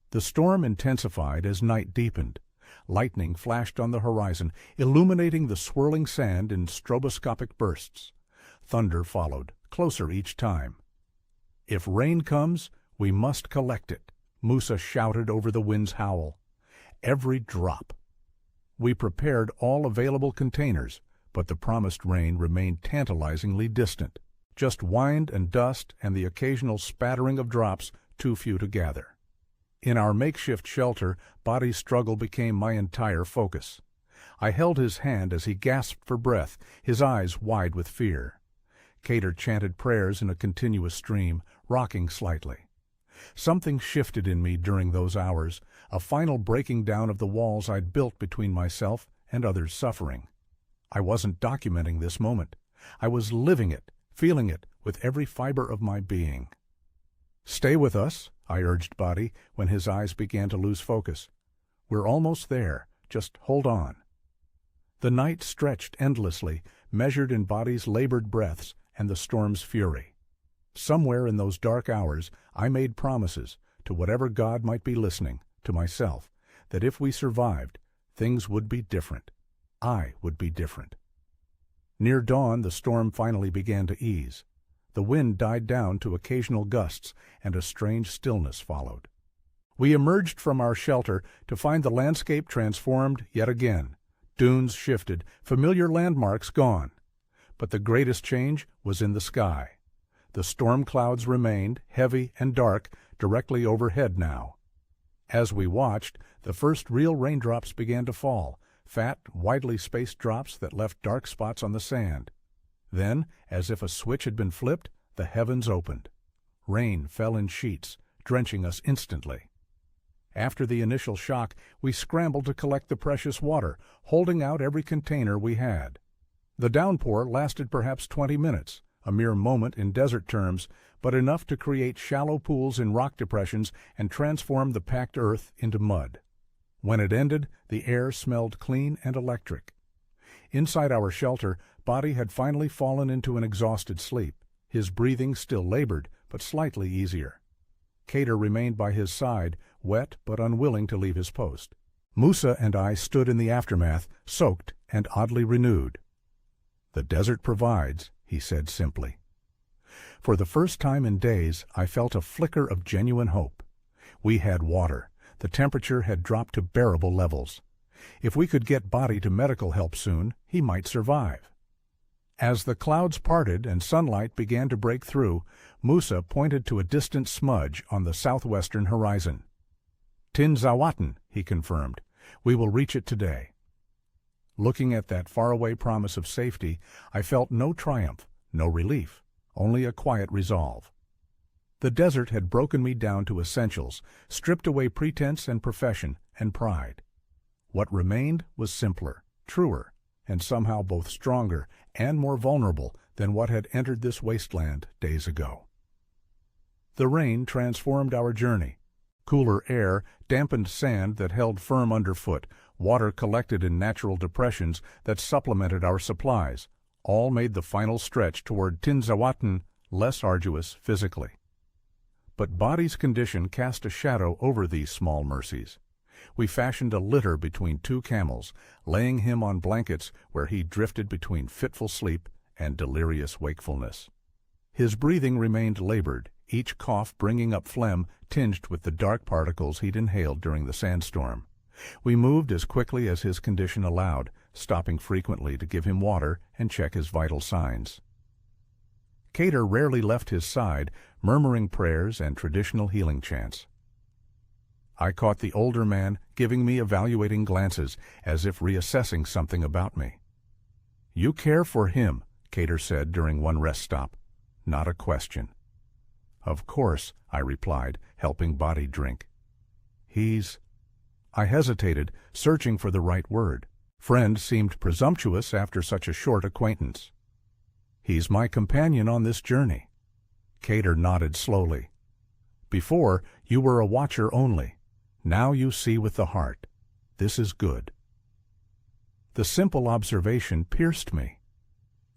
Speaker 1: The storm intensified as night deepened. Lightning flashed on the horizon, illuminating the swirling sand in stroboscopic bursts. Thunder followed, closer each time. "If rain comes, we must collect it," Musa shouted over the wind's howl. "Every drop." We prepared all available containers, but the promised rain remained tantalizingly distant. Just wind and dust and the occasional spattering of drops, too few to gather. In our makeshift shelter, Body's struggle became my entire focus. I held his hand as he gasped for breath, his eyes wide with fear. Cater chanted prayers in a continuous stream, rocking slightly. Something shifted in me during those hours, a final breaking down of the walls I'd built between myself and others' suffering. I wasn't documenting this moment. I was living it, feeling it with every fiber of my being. "Stay with us," I urged Body when his eyes began to lose focus. "We're almost there. Just hold on." The night stretched endlessly, measured in Body's labored breaths and the storm's fury. Somewhere in those dark hours, I made promises, to whatever God might be listening, to myself, that if we survived, things would be different. I would be different. Near dawn, the storm finally began to ease. The wind died down to occasional gusts, and a strange stillness followed. We emerged from our shelter to find the landscape transformed yet again. Dunes shifted, familiar landmarks gone. But the greatest change was in the sky. The storm clouds remained, heavy and dark, directly overhead now. As we watched, the first real raindrops began to fall, fat, widely spaced drops that left dark spots on the sand. Then, as if a switch had been flipped, the heavens opened. Rain fell in sheets, drenching us instantly. After the initial shock, we scrambled to collect the precious water, holding out every container we had. The downpour lasted perhaps 20 minutes, a mere moment in desert terms, but enough to create shallow pools in rock depressions and transform the packed earth into mud. When it ended, the air smelled clean and electric. Inside our shelter, Body had finally fallen into an exhausted sleep, his breathing still labored, but slightly easier. Cater remained by his side, wet but unwilling to leave his post. Musa and I stood in the aftermath, soaked and oddly renewed. "The desert provides," he said simply. For the first time in days, I felt a flicker of genuine hope. We had water. The temperature had dropped to bearable levels. If we could get Body to medical help soon, he might survive. As the clouds parted and sunlight began to break through, Musa pointed to a distant smudge on the southwestern horizon. "Tinzawatten," he confirmed. "We will reach it today." Looking at that faraway promise of safety, I felt no triumph, no relief, only a quiet resolve. The desert had broken me down to essentials, stripped away pretense and profession and pride. What remained was simpler, truer, and somehow both stronger and more vulnerable than what had entered this wasteland days ago. The rain transformed our journey. Cooler air dampened sand that held firm underfoot, water collected in natural depressions that supplemented our supplies, all made the final stretch toward Tinzawatten less arduous physically. But Body's condition cast a shadow over these small mercies. We fashioned a litter between two camels, laying him on blankets where he drifted between fitful sleep and delirious wakefulness. His breathing remained labored, each cough bringing up phlegm tinged with the dark particles he'd inhaled during the sandstorm. We moved as quickly as his condition allowed, stopping frequently to give him water and check his vital signs. Cater rarely left his side, murmuring prayers and traditional healing chants. I caught the older man giving me evaluating glances, as if reassessing something about me. "You care for him," Cater said during one rest stop. "Not a question." "Of course," I replied, helping Body drink. "He's—" I hesitated, searching for the right word. Friend seemed presumptuous after such a short acquaintance. "He's my companion on this journey." Cater nodded slowly. "Before, you were a watcher only. Now you see with the heart. This is good." The simple observation pierced me.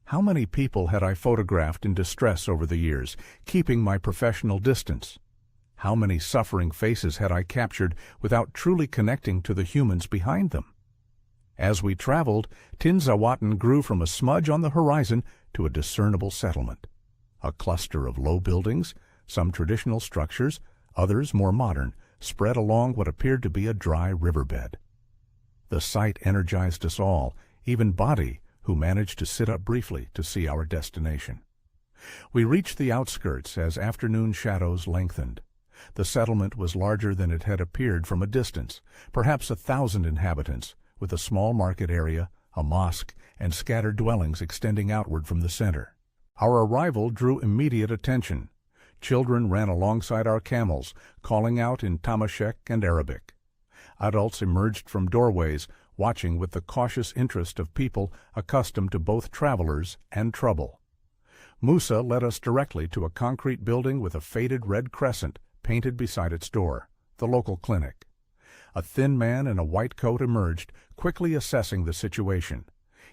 Speaker 1: How many people had I photographed in distress over the years, keeping my professional distance? How many suffering faces had I captured without truly connecting to the humans behind them? As we traveled, Tinzawatten grew from a smudge on the horizon to a discernible settlement. A cluster of low buildings, some traditional structures, others more modern, spread along what appeared to be a dry riverbed. The sight energized us all, even Body, who managed to sit up briefly to see our destination. We reached the outskirts as afternoon shadows lengthened. The settlement was larger than it had appeared from a distance, perhaps 1,000 inhabitants, with a small market area, a mosque, and scattered dwellings extending outward from the center. Our arrival drew immediate attention. Children ran alongside our camels, calling out in Tamashek and Arabic. Adults emerged from doorways, watching with the cautious interest of people accustomed to both travelers and trouble. Musa led us directly to a concrete building with a faded red crescent painted beside its door, the local clinic. A thin man in a white coat emerged, quickly assessing the situation.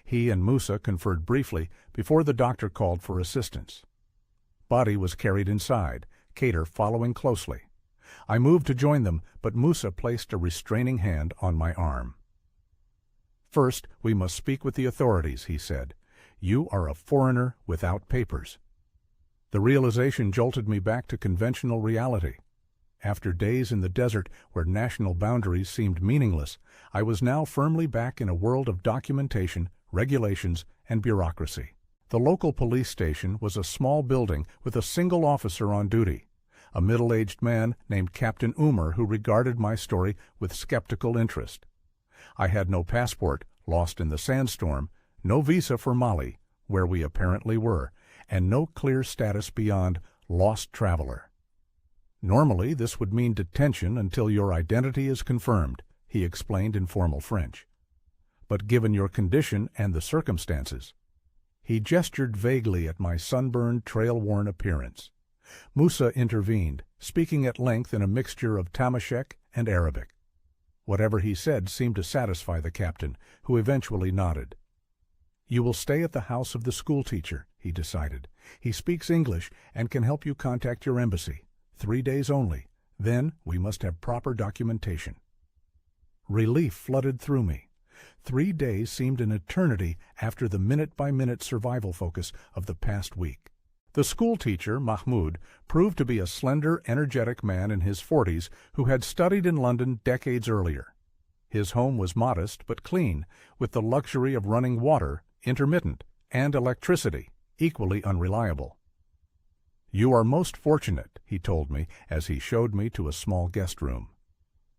Speaker 1: He and Musa conferred briefly before the doctor called for assistance. Body was carried inside, Cater following closely. I moved to join them, but Musa placed a restraining hand on my arm. "First, we must speak with the authorities," he said. You are a foreigner without papers. The realization jolted me back to conventional reality. After days in the desert where national boundaries seemed meaningless, I was now firmly back in a world of documentation, regulations, and bureaucracy. The local police station was a small building with a single officer on duty, a middle-aged man named Captain Umar who regarded my story with skeptical interest. I had no passport, lost in the sandstorm, no visa for Mali, where we apparently were, and no clear status beyond lost traveler. Normally, this would mean detention until your identity is confirmed, he explained in formal French. But given your condition and the circumstances, he gestured vaguely at my sunburned, trail-worn appearance. Musa intervened, speaking at length in a mixture of Tamashek and Arabic. Whatever he said seemed to satisfy the captain, who eventually nodded. You will stay at the house of the schoolteacher, he decided. He speaks English and can help you contact your embassy. 3 days only. Then we must have proper documentation. Relief flooded through me. 3 days seemed an eternity after the minute-by-minute survival focus of the past week. The schoolteacher, Mahmoud, proved to be a slender, energetic man in his 40s who had studied in London decades earlier. His home was modest but clean, with the luxury of running water, intermittent, and electricity, equally unreliable. You are most fortunate, he told me as he showed me to a small guest room.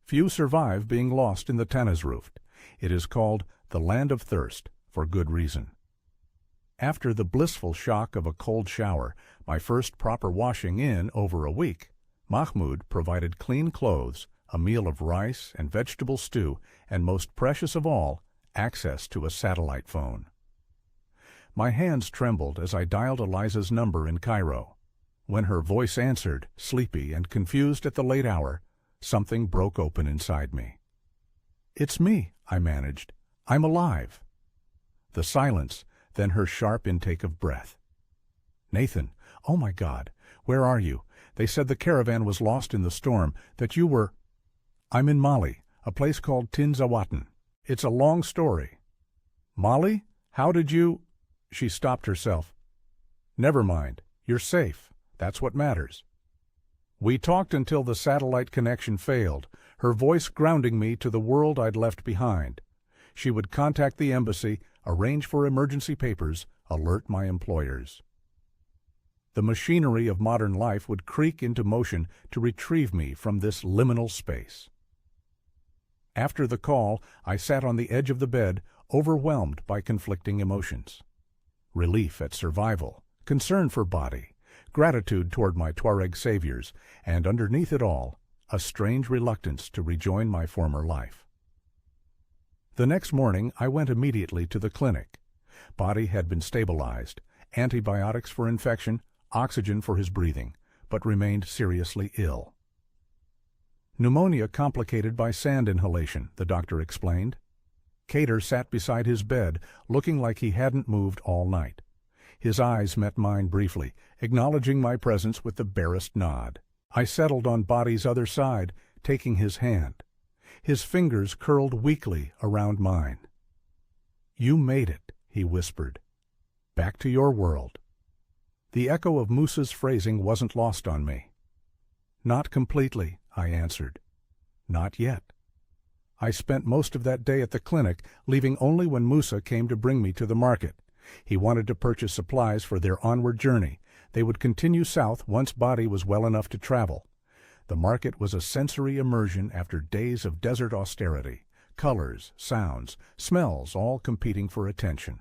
Speaker 1: Few survive being lost in the Tanasruft. It is called the Land of Thirst, for good reason. After the blissful shock of a cold shower, my first proper washing in over a week, Mahmoud provided clean clothes, a meal of rice and vegetable stew, and most precious of all, access to a satellite phone. My hands trembled as I dialed Eliza's number in Cairo. When her voice answered, sleepy and confused at the late hour, something broke open inside me. It's me, I managed. I'm alive. The silence, then her sharp intake of breath. Nathan, oh my God, where are you? They said the caravan was lost in the storm, that you were... I'm in Mali, a place called Tinzaouaten. It's a long story. Mali? How did you... She stopped herself. Never mind. You're safe. That's what matters. We talked until the satellite connection failed, her voice grounding me to the world I'd left behind. She would contact the embassy, arrange for emergency papers, alert my employers. The machinery of modern life would creak into motion to retrieve me from this liminal space. After the call, I sat on the edge of the bed, overwhelmed by conflicting emotions. Relief at survival, concern for body, gratitude toward my Tuareg saviors, and underneath it all, a strange reluctance to rejoin my former life. The next morning, I went immediately to the clinic. Body had been stabilized, antibiotics for infection, oxygen for his breathing, but remained seriously ill. Pneumonia complicated by sand inhalation, the doctor explained. Cater sat beside his bed, looking like he hadn't moved all night. His eyes met mine briefly, acknowledging my presence with the barest nod. I settled on Body's other side, taking his hand. His fingers curled weakly around mine. You made it, he whispered. Back to your world. The echo of Musa's phrasing wasn't lost on me. Not completely, I answered. Not yet. I spent most of that day at the clinic, leaving only when Musa came to bring me to the market. He wanted to purchase supplies for their onward journey. They would continue south once Body was well enough to travel. The market was a sensory immersion after days of desert austerity. Colors, sounds, smells all competing for attention.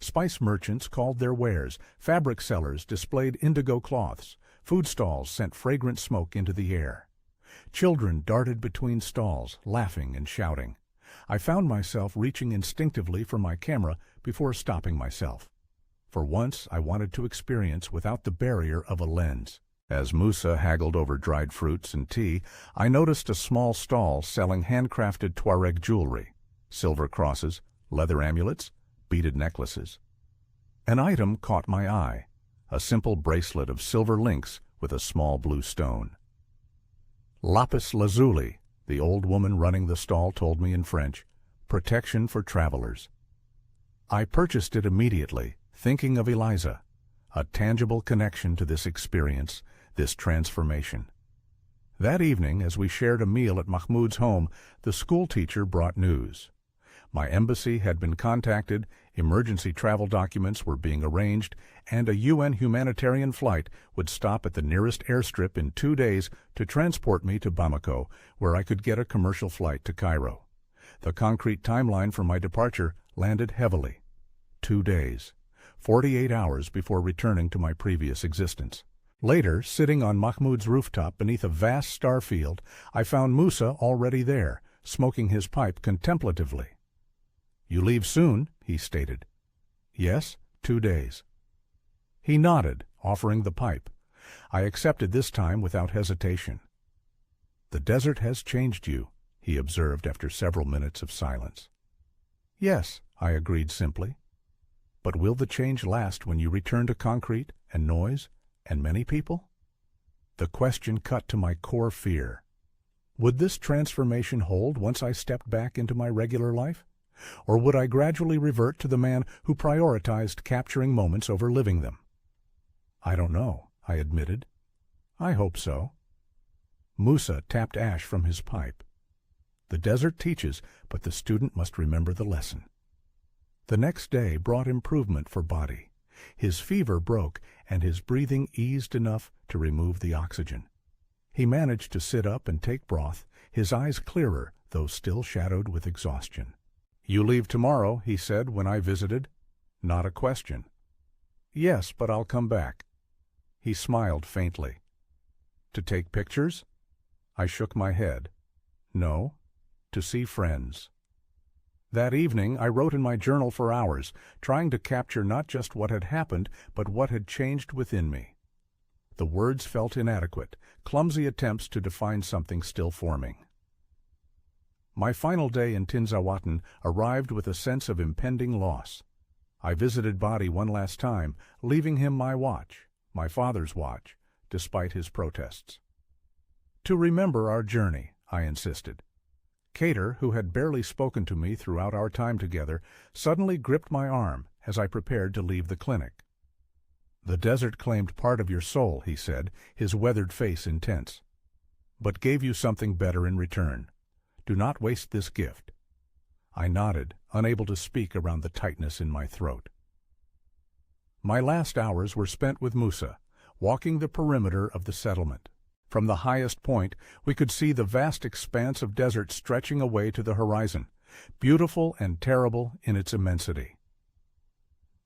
Speaker 1: Spice merchants called their wares, fabric sellers displayed indigo cloths, food stalls sent fragrant smoke into the air. Children darted between stalls, laughing and shouting. I found myself reaching instinctively for my camera before stopping myself. For once, I wanted to experience without the barrier of a lens. As Musa haggled over dried fruits and tea, I noticed a small stall selling handcrafted Tuareg jewelry, silver crosses, leather amulets, beaded necklaces. An item caught my eye, a simple bracelet of silver links with a small blue stone. Lapis lazuli, the old woman running the stall told me in French, protection for travelers. I purchased it immediately, thinking of Eliza, a tangible connection to this experience, this transformation. That evening, as we shared a meal at Mahmoud's home, the schoolteacher brought news. My embassy had been contacted, emergency travel documents were being arranged, and a UN humanitarian flight would stop at the nearest airstrip in 2 days to transport me to Bamako, where I could get a commercial flight to Cairo. The concrete timeline for my departure landed heavily. 2 days, 48 hours before returning to my previous existence. Later, sitting on Mahmoud's rooftop beneath a vast star field, I found Musa already there, smoking his pipe contemplatively. "You leave soon," he stated. "Yes, 2 days." He nodded, offering the pipe. I accepted this time without hesitation. "The desert has changed you," he observed after several minutes of silence. "Yes," I agreed simply. "But will the change last when you return to concrete and noise and many people?" The question cut to my core fear. Would this transformation hold once I stepped back into my regular life? Or would I gradually revert to the man who prioritized capturing moments over living them? "I don't know," I admitted. "I hope so." Musa tapped ash from his pipe. "The desert teaches, but the student must remember the lesson." The next day brought improvement for body. His fever broke, and his breathing eased enough to remove the oxygen. He managed to sit up and take broth, his eyes clearer, though still shadowed with exhaustion. "You leave tomorrow," he said when I visited. Not a question. "Yes, but I'll come back." He smiled faintly. "To take pictures?" I shook my head. "No, to see friends." That evening I wrote in my journal for hours, trying to capture not just what had happened, but what had changed within me. The words felt inadequate, clumsy attempts to define something still forming. My final day in Tinzaouaten arrived with a sense of impending loss. I visited Badi one last time, leaving him my watch, my father's watch, despite his protests. "To remember our journey," I insisted. Cater, who had barely spoken to me throughout our time together, suddenly gripped my arm as I prepared to leave the clinic. "The desert claimed part of your soul," he said, his weathered face intense, "but gave you something better in return. Do not waste this gift." I nodded, unable to speak around the tightness in my throat. My last hours were spent with Musa, walking the perimeter of the settlement. From the highest point, we could see the vast expanse of desert stretching away to the horizon, beautiful and terrible in its immensity.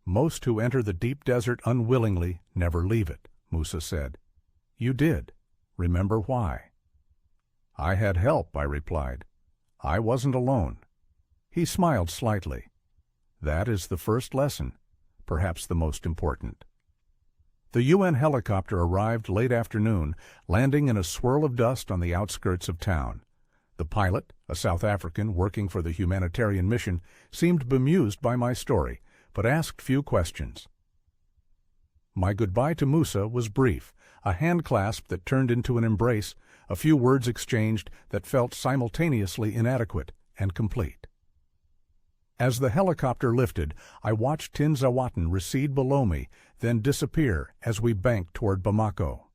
Speaker 1: "Most who enter the deep desert unwillingly never leave it," Musa said. "You did. Remember why?" "I had help," I replied. "I wasn't alone." He smiled slightly. "That is the first lesson, perhaps the most important." The UN helicopter arrived late afternoon, landing in a swirl of dust on the outskirts of town. The pilot, a South African working for the humanitarian mission, seemed bemused by my story, but asked few questions. My goodbye to Musa was brief, a hand clasp that turned into an embrace, a few words exchanged that felt simultaneously inadequate and complete. As the helicopter lifted, I watched Tinzaouaten recede below me, then disappear as we banked toward Bamako.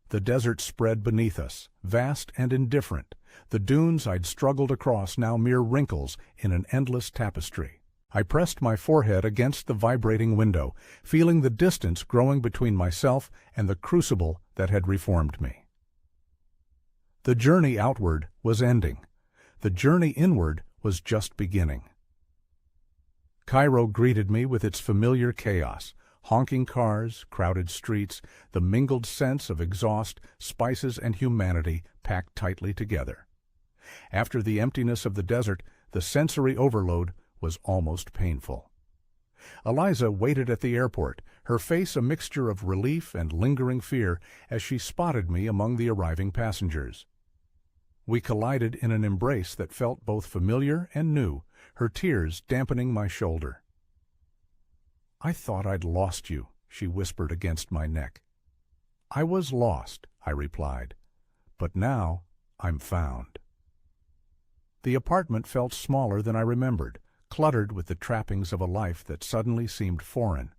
Speaker 1: The desert spread beneath us, vast and indifferent, the dunes I'd struggled across now mere wrinkles in an endless tapestry. I pressed my forehead against the vibrating window, feeling the distance growing between myself and the crucible that had reformed me. The journey outward was ending. The journey inward was just beginning. Cairo greeted me with its familiar chaos, honking cars, crowded streets, the mingled scents of exhaust, spices, and humanity packed tightly together. After the emptiness of the desert, the sensory overload was almost painful. Eliza waited at the airport, her face a mixture of relief and lingering fear as she spotted me among the arriving passengers. We collided in an embrace that felt both familiar and new, her tears dampening my shoulder. "I thought I'd lost you," she whispered against my neck. "I was lost," I replied, "but now I'm found." The apartment felt smaller than I remembered, cluttered with the trappings of a life that suddenly seemed foreign.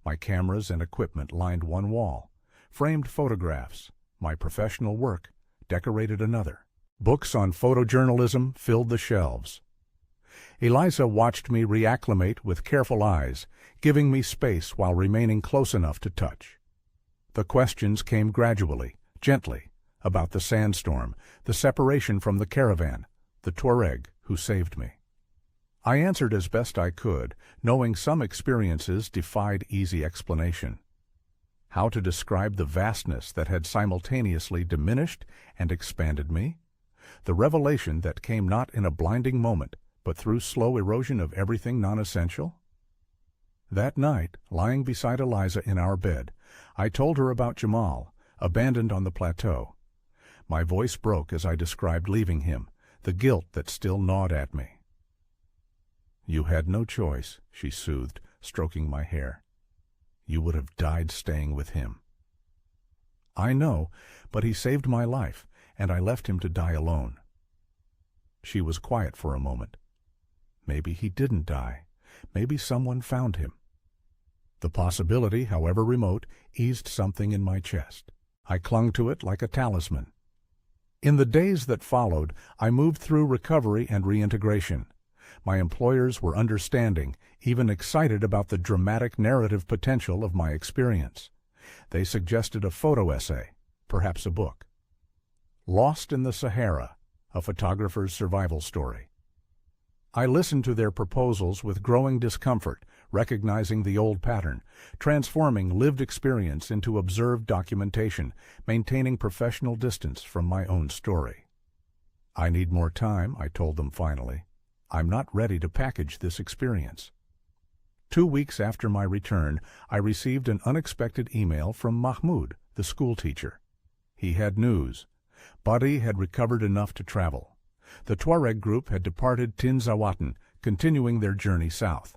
Speaker 1: My cameras and equipment lined one wall. Framed photographs, my professional work, decorated another. Books on photojournalism filled the shelves. Eliza watched me reacclimate with careful eyes, giving me space while remaining close enough to touch. The questions came gradually, gently, about the sandstorm, the separation from the caravan, the Tuareg who saved me. I answered as best I could, knowing some experiences defied easy explanation. How to describe the vastness that had simultaneously diminished and expanded me? The revelation that came not in a blinding moment, but through slow erosion of everything non-essential? That night, lying beside Eliza in our bed, I told her about Jamal, abandoned on the plateau. My voice broke as I described leaving him, the guilt that still gnawed at me. "You had no choice," she soothed, stroking my hair. "You would have died staying with him." "I know, but he saved my life, and I left him to die alone." She was quiet for a moment. Maybe he didn't die. Maybe someone found him. The possibility, however remote, eased something in my chest. I clung to it like a talisman. In the days that followed, I moved through recovery and reintegration. My employers were understanding, even excited about the dramatic narrative potential of my experience. They suggested a photo essay, perhaps a book. Lost in the Sahara, a photographer's survival story. I listened to their proposals with growing discomfort, recognizing the old pattern, transforming lived experience into observed documentation, maintaining professional distance from my own story. "I need more time," I told them finally. "I'm not ready to package this experience." 2 weeks after my return, I received an unexpected email from Mahmoud, the schoolteacher. He had news. Buddy had recovered enough to travel. The Tuareg group had departed Tinzaouaten, continuing their journey south.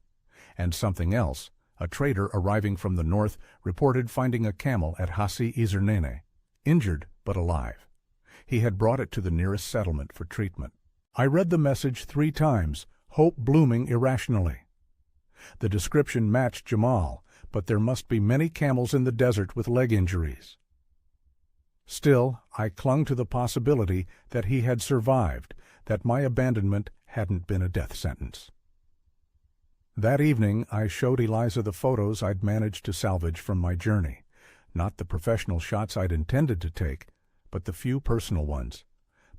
Speaker 1: And something else, a trader arriving from the north reported finding a camel at Hassi Izernene, injured but alive. He had brought it to the nearest settlement for treatment. I read the message 3 times, hope blooming irrationally. The description matched Jamal, but there must be many camels in the desert with leg injuries. Still, I clung to the possibility that he had survived, that my abandonment hadn't been a death sentence. That evening, I showed Eliza the photos I'd managed to salvage from my journey. Not the professional shots I'd intended to take, but the few personal ones.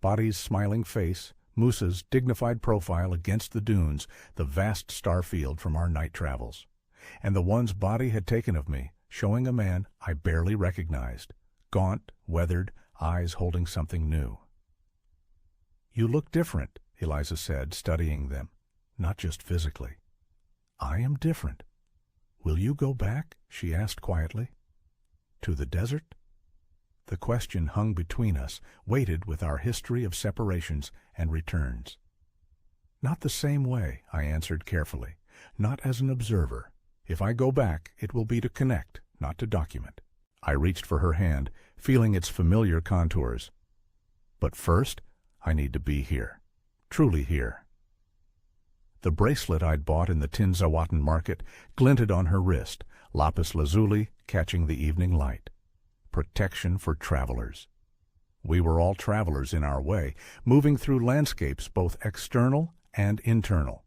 Speaker 1: Badi's smiling face, Musa's dignified profile against the dunes, the vast star field from our night travels. And the ones Badi had taken of me, showing a man I barely recognized. Gaunt, weathered, eyes holding something new. "You look different," Eliza said, studying them. "Not just physically." "I am different." "Will you go back?" she asked quietly. "To the desert?" The question hung between us, weighted with our history of separations and returns. "Not the same way," I answered carefully. "Not as an observer. If I go back, it will be to connect, not to document." I reached for her hand, feeling its familiar contours. "But first, I need to be here. Truly here." The bracelet I'd bought in the Tinzaouaten market glinted on her wrist, lapis lazuli catching the evening light. Protection for travelers. We were all travelers in our way, moving through landscapes both external and internal.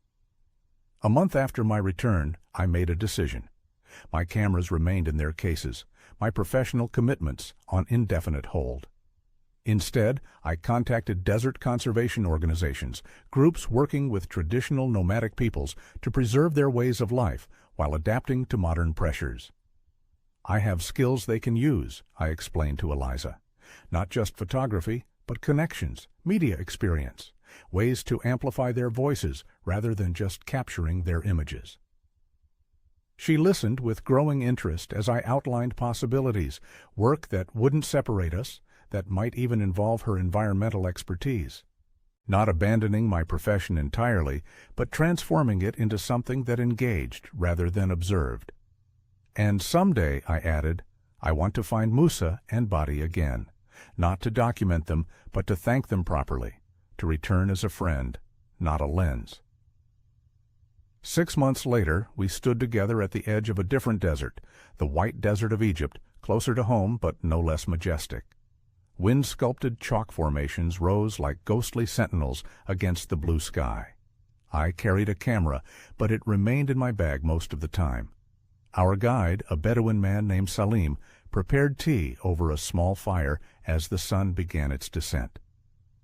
Speaker 1: A month after my return, I made a decision. My cameras remained in their cases, my professional commitments on indefinite hold. Instead, I contacted desert conservation organizations, groups working with traditional nomadic peoples to preserve their ways of life while adapting to modern pressures. "I have skills they can use," I explained to Eliza. "Not just photography, but connections, media experience, ways to amplify their voices rather than just capturing their images." She listened with growing interest as I outlined possibilities, work that wouldn't separate us, that might even involve her environmental expertise. Not abandoning my profession entirely, but transforming it into something that engaged rather than observed. "And someday," I added, "I want to find Musa and Badi again, not to document them, but to thank them properly, to return as a friend, not a lens." 6 months later, we stood together at the edge of a different desert, the white desert of Egypt, closer to home but no less majestic. Wind-sculpted chalk formations rose like ghostly sentinels against the blue sky. I carried a camera, but it remained in my bag most of the time. Our guide, a Bedouin man named Salim, prepared tea over a small fire as the sun began its descent.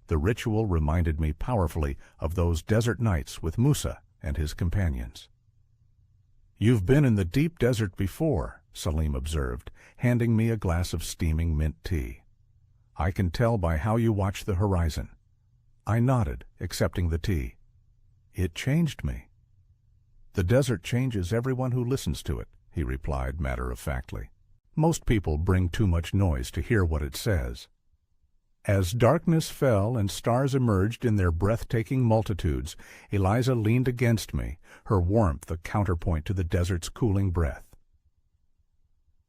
Speaker 1: The ritual reminded me powerfully of those desert nights with Musa and his companions. "You've been in the deep desert before," Salim observed, handing me a glass of steaming mint tea. "I can tell by how you watch the horizon." I nodded, accepting the tea. "It changed me." "The desert changes everyone who listens to it," he replied matter-of-factly. "Most people bring too much noise to hear what it says." As darkness fell and stars emerged in their breathtaking multitudes, Eliza leaned against me, her warmth a counterpoint to the desert's cooling breath.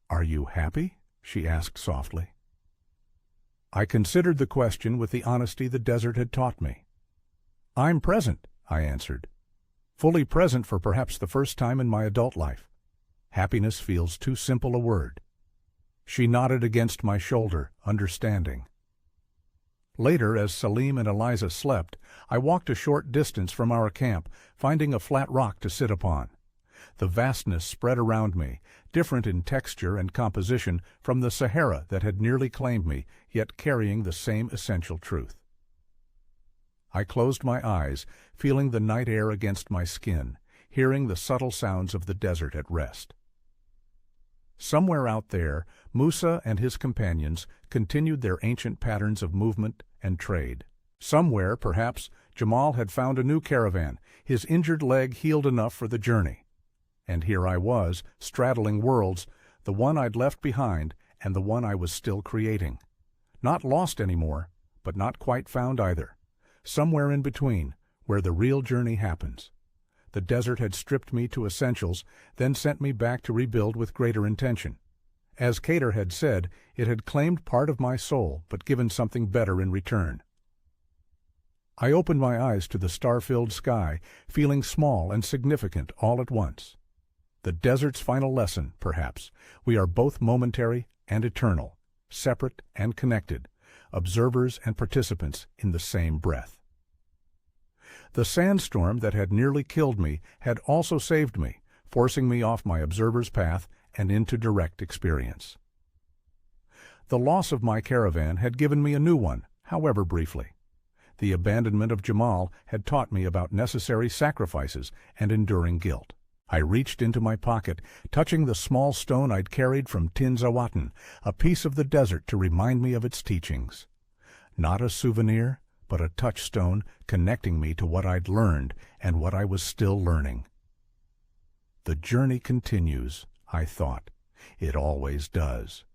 Speaker 1: "Are you happy?" she asked softly. I considered the question with the honesty the desert had taught me. "I'm present," I answered. "Fully present for perhaps the first time in my adult life. Happiness feels too simple a word." She nodded against my shoulder, understanding. Later, as Salim and Eliza slept, I walked a short distance from our camp, finding a flat rock to sit upon. The vastness spread around me, different in texture and composition from the Sahara that had nearly claimed me, yet carrying the same essential truth. I closed my eyes, feeling the night air against my skin, hearing the subtle sounds of the desert at rest. Somewhere out there, Musa and his companions continued their ancient patterns of movement and trade. Somewhere, perhaps, Jamal had found a new caravan, his injured leg healed enough for the journey. And here I was, straddling worlds, the one I'd left behind and the one I was still creating. Not lost anymore, but not quite found either. Somewhere in between, where the real journey happens. The desert had stripped me to essentials, then sent me back to rebuild with greater intention. As Cater had said, it had claimed part of my soul, but given something better in return. I opened my eyes to the star-filled sky, feeling small and significant all at once. The desert's final lesson, perhaps. We are both momentary and eternal, separate and connected, observers and participants in the same breath. The sandstorm that had nearly killed me had also saved me, forcing me off my observer's path and into direct experience. The loss of my caravan had given me a new one, however briefly. The abandonment of Jamal had taught me about necessary sacrifices and enduring guilt. I reached into my pocket, touching the small stone I'd carried from Tinzawatin, a piece of the desert to remind me of its teachings. Not a souvenir, but a touchstone connecting me to what I'd learned and what I was still learning. The journey continues, I thought. It always does.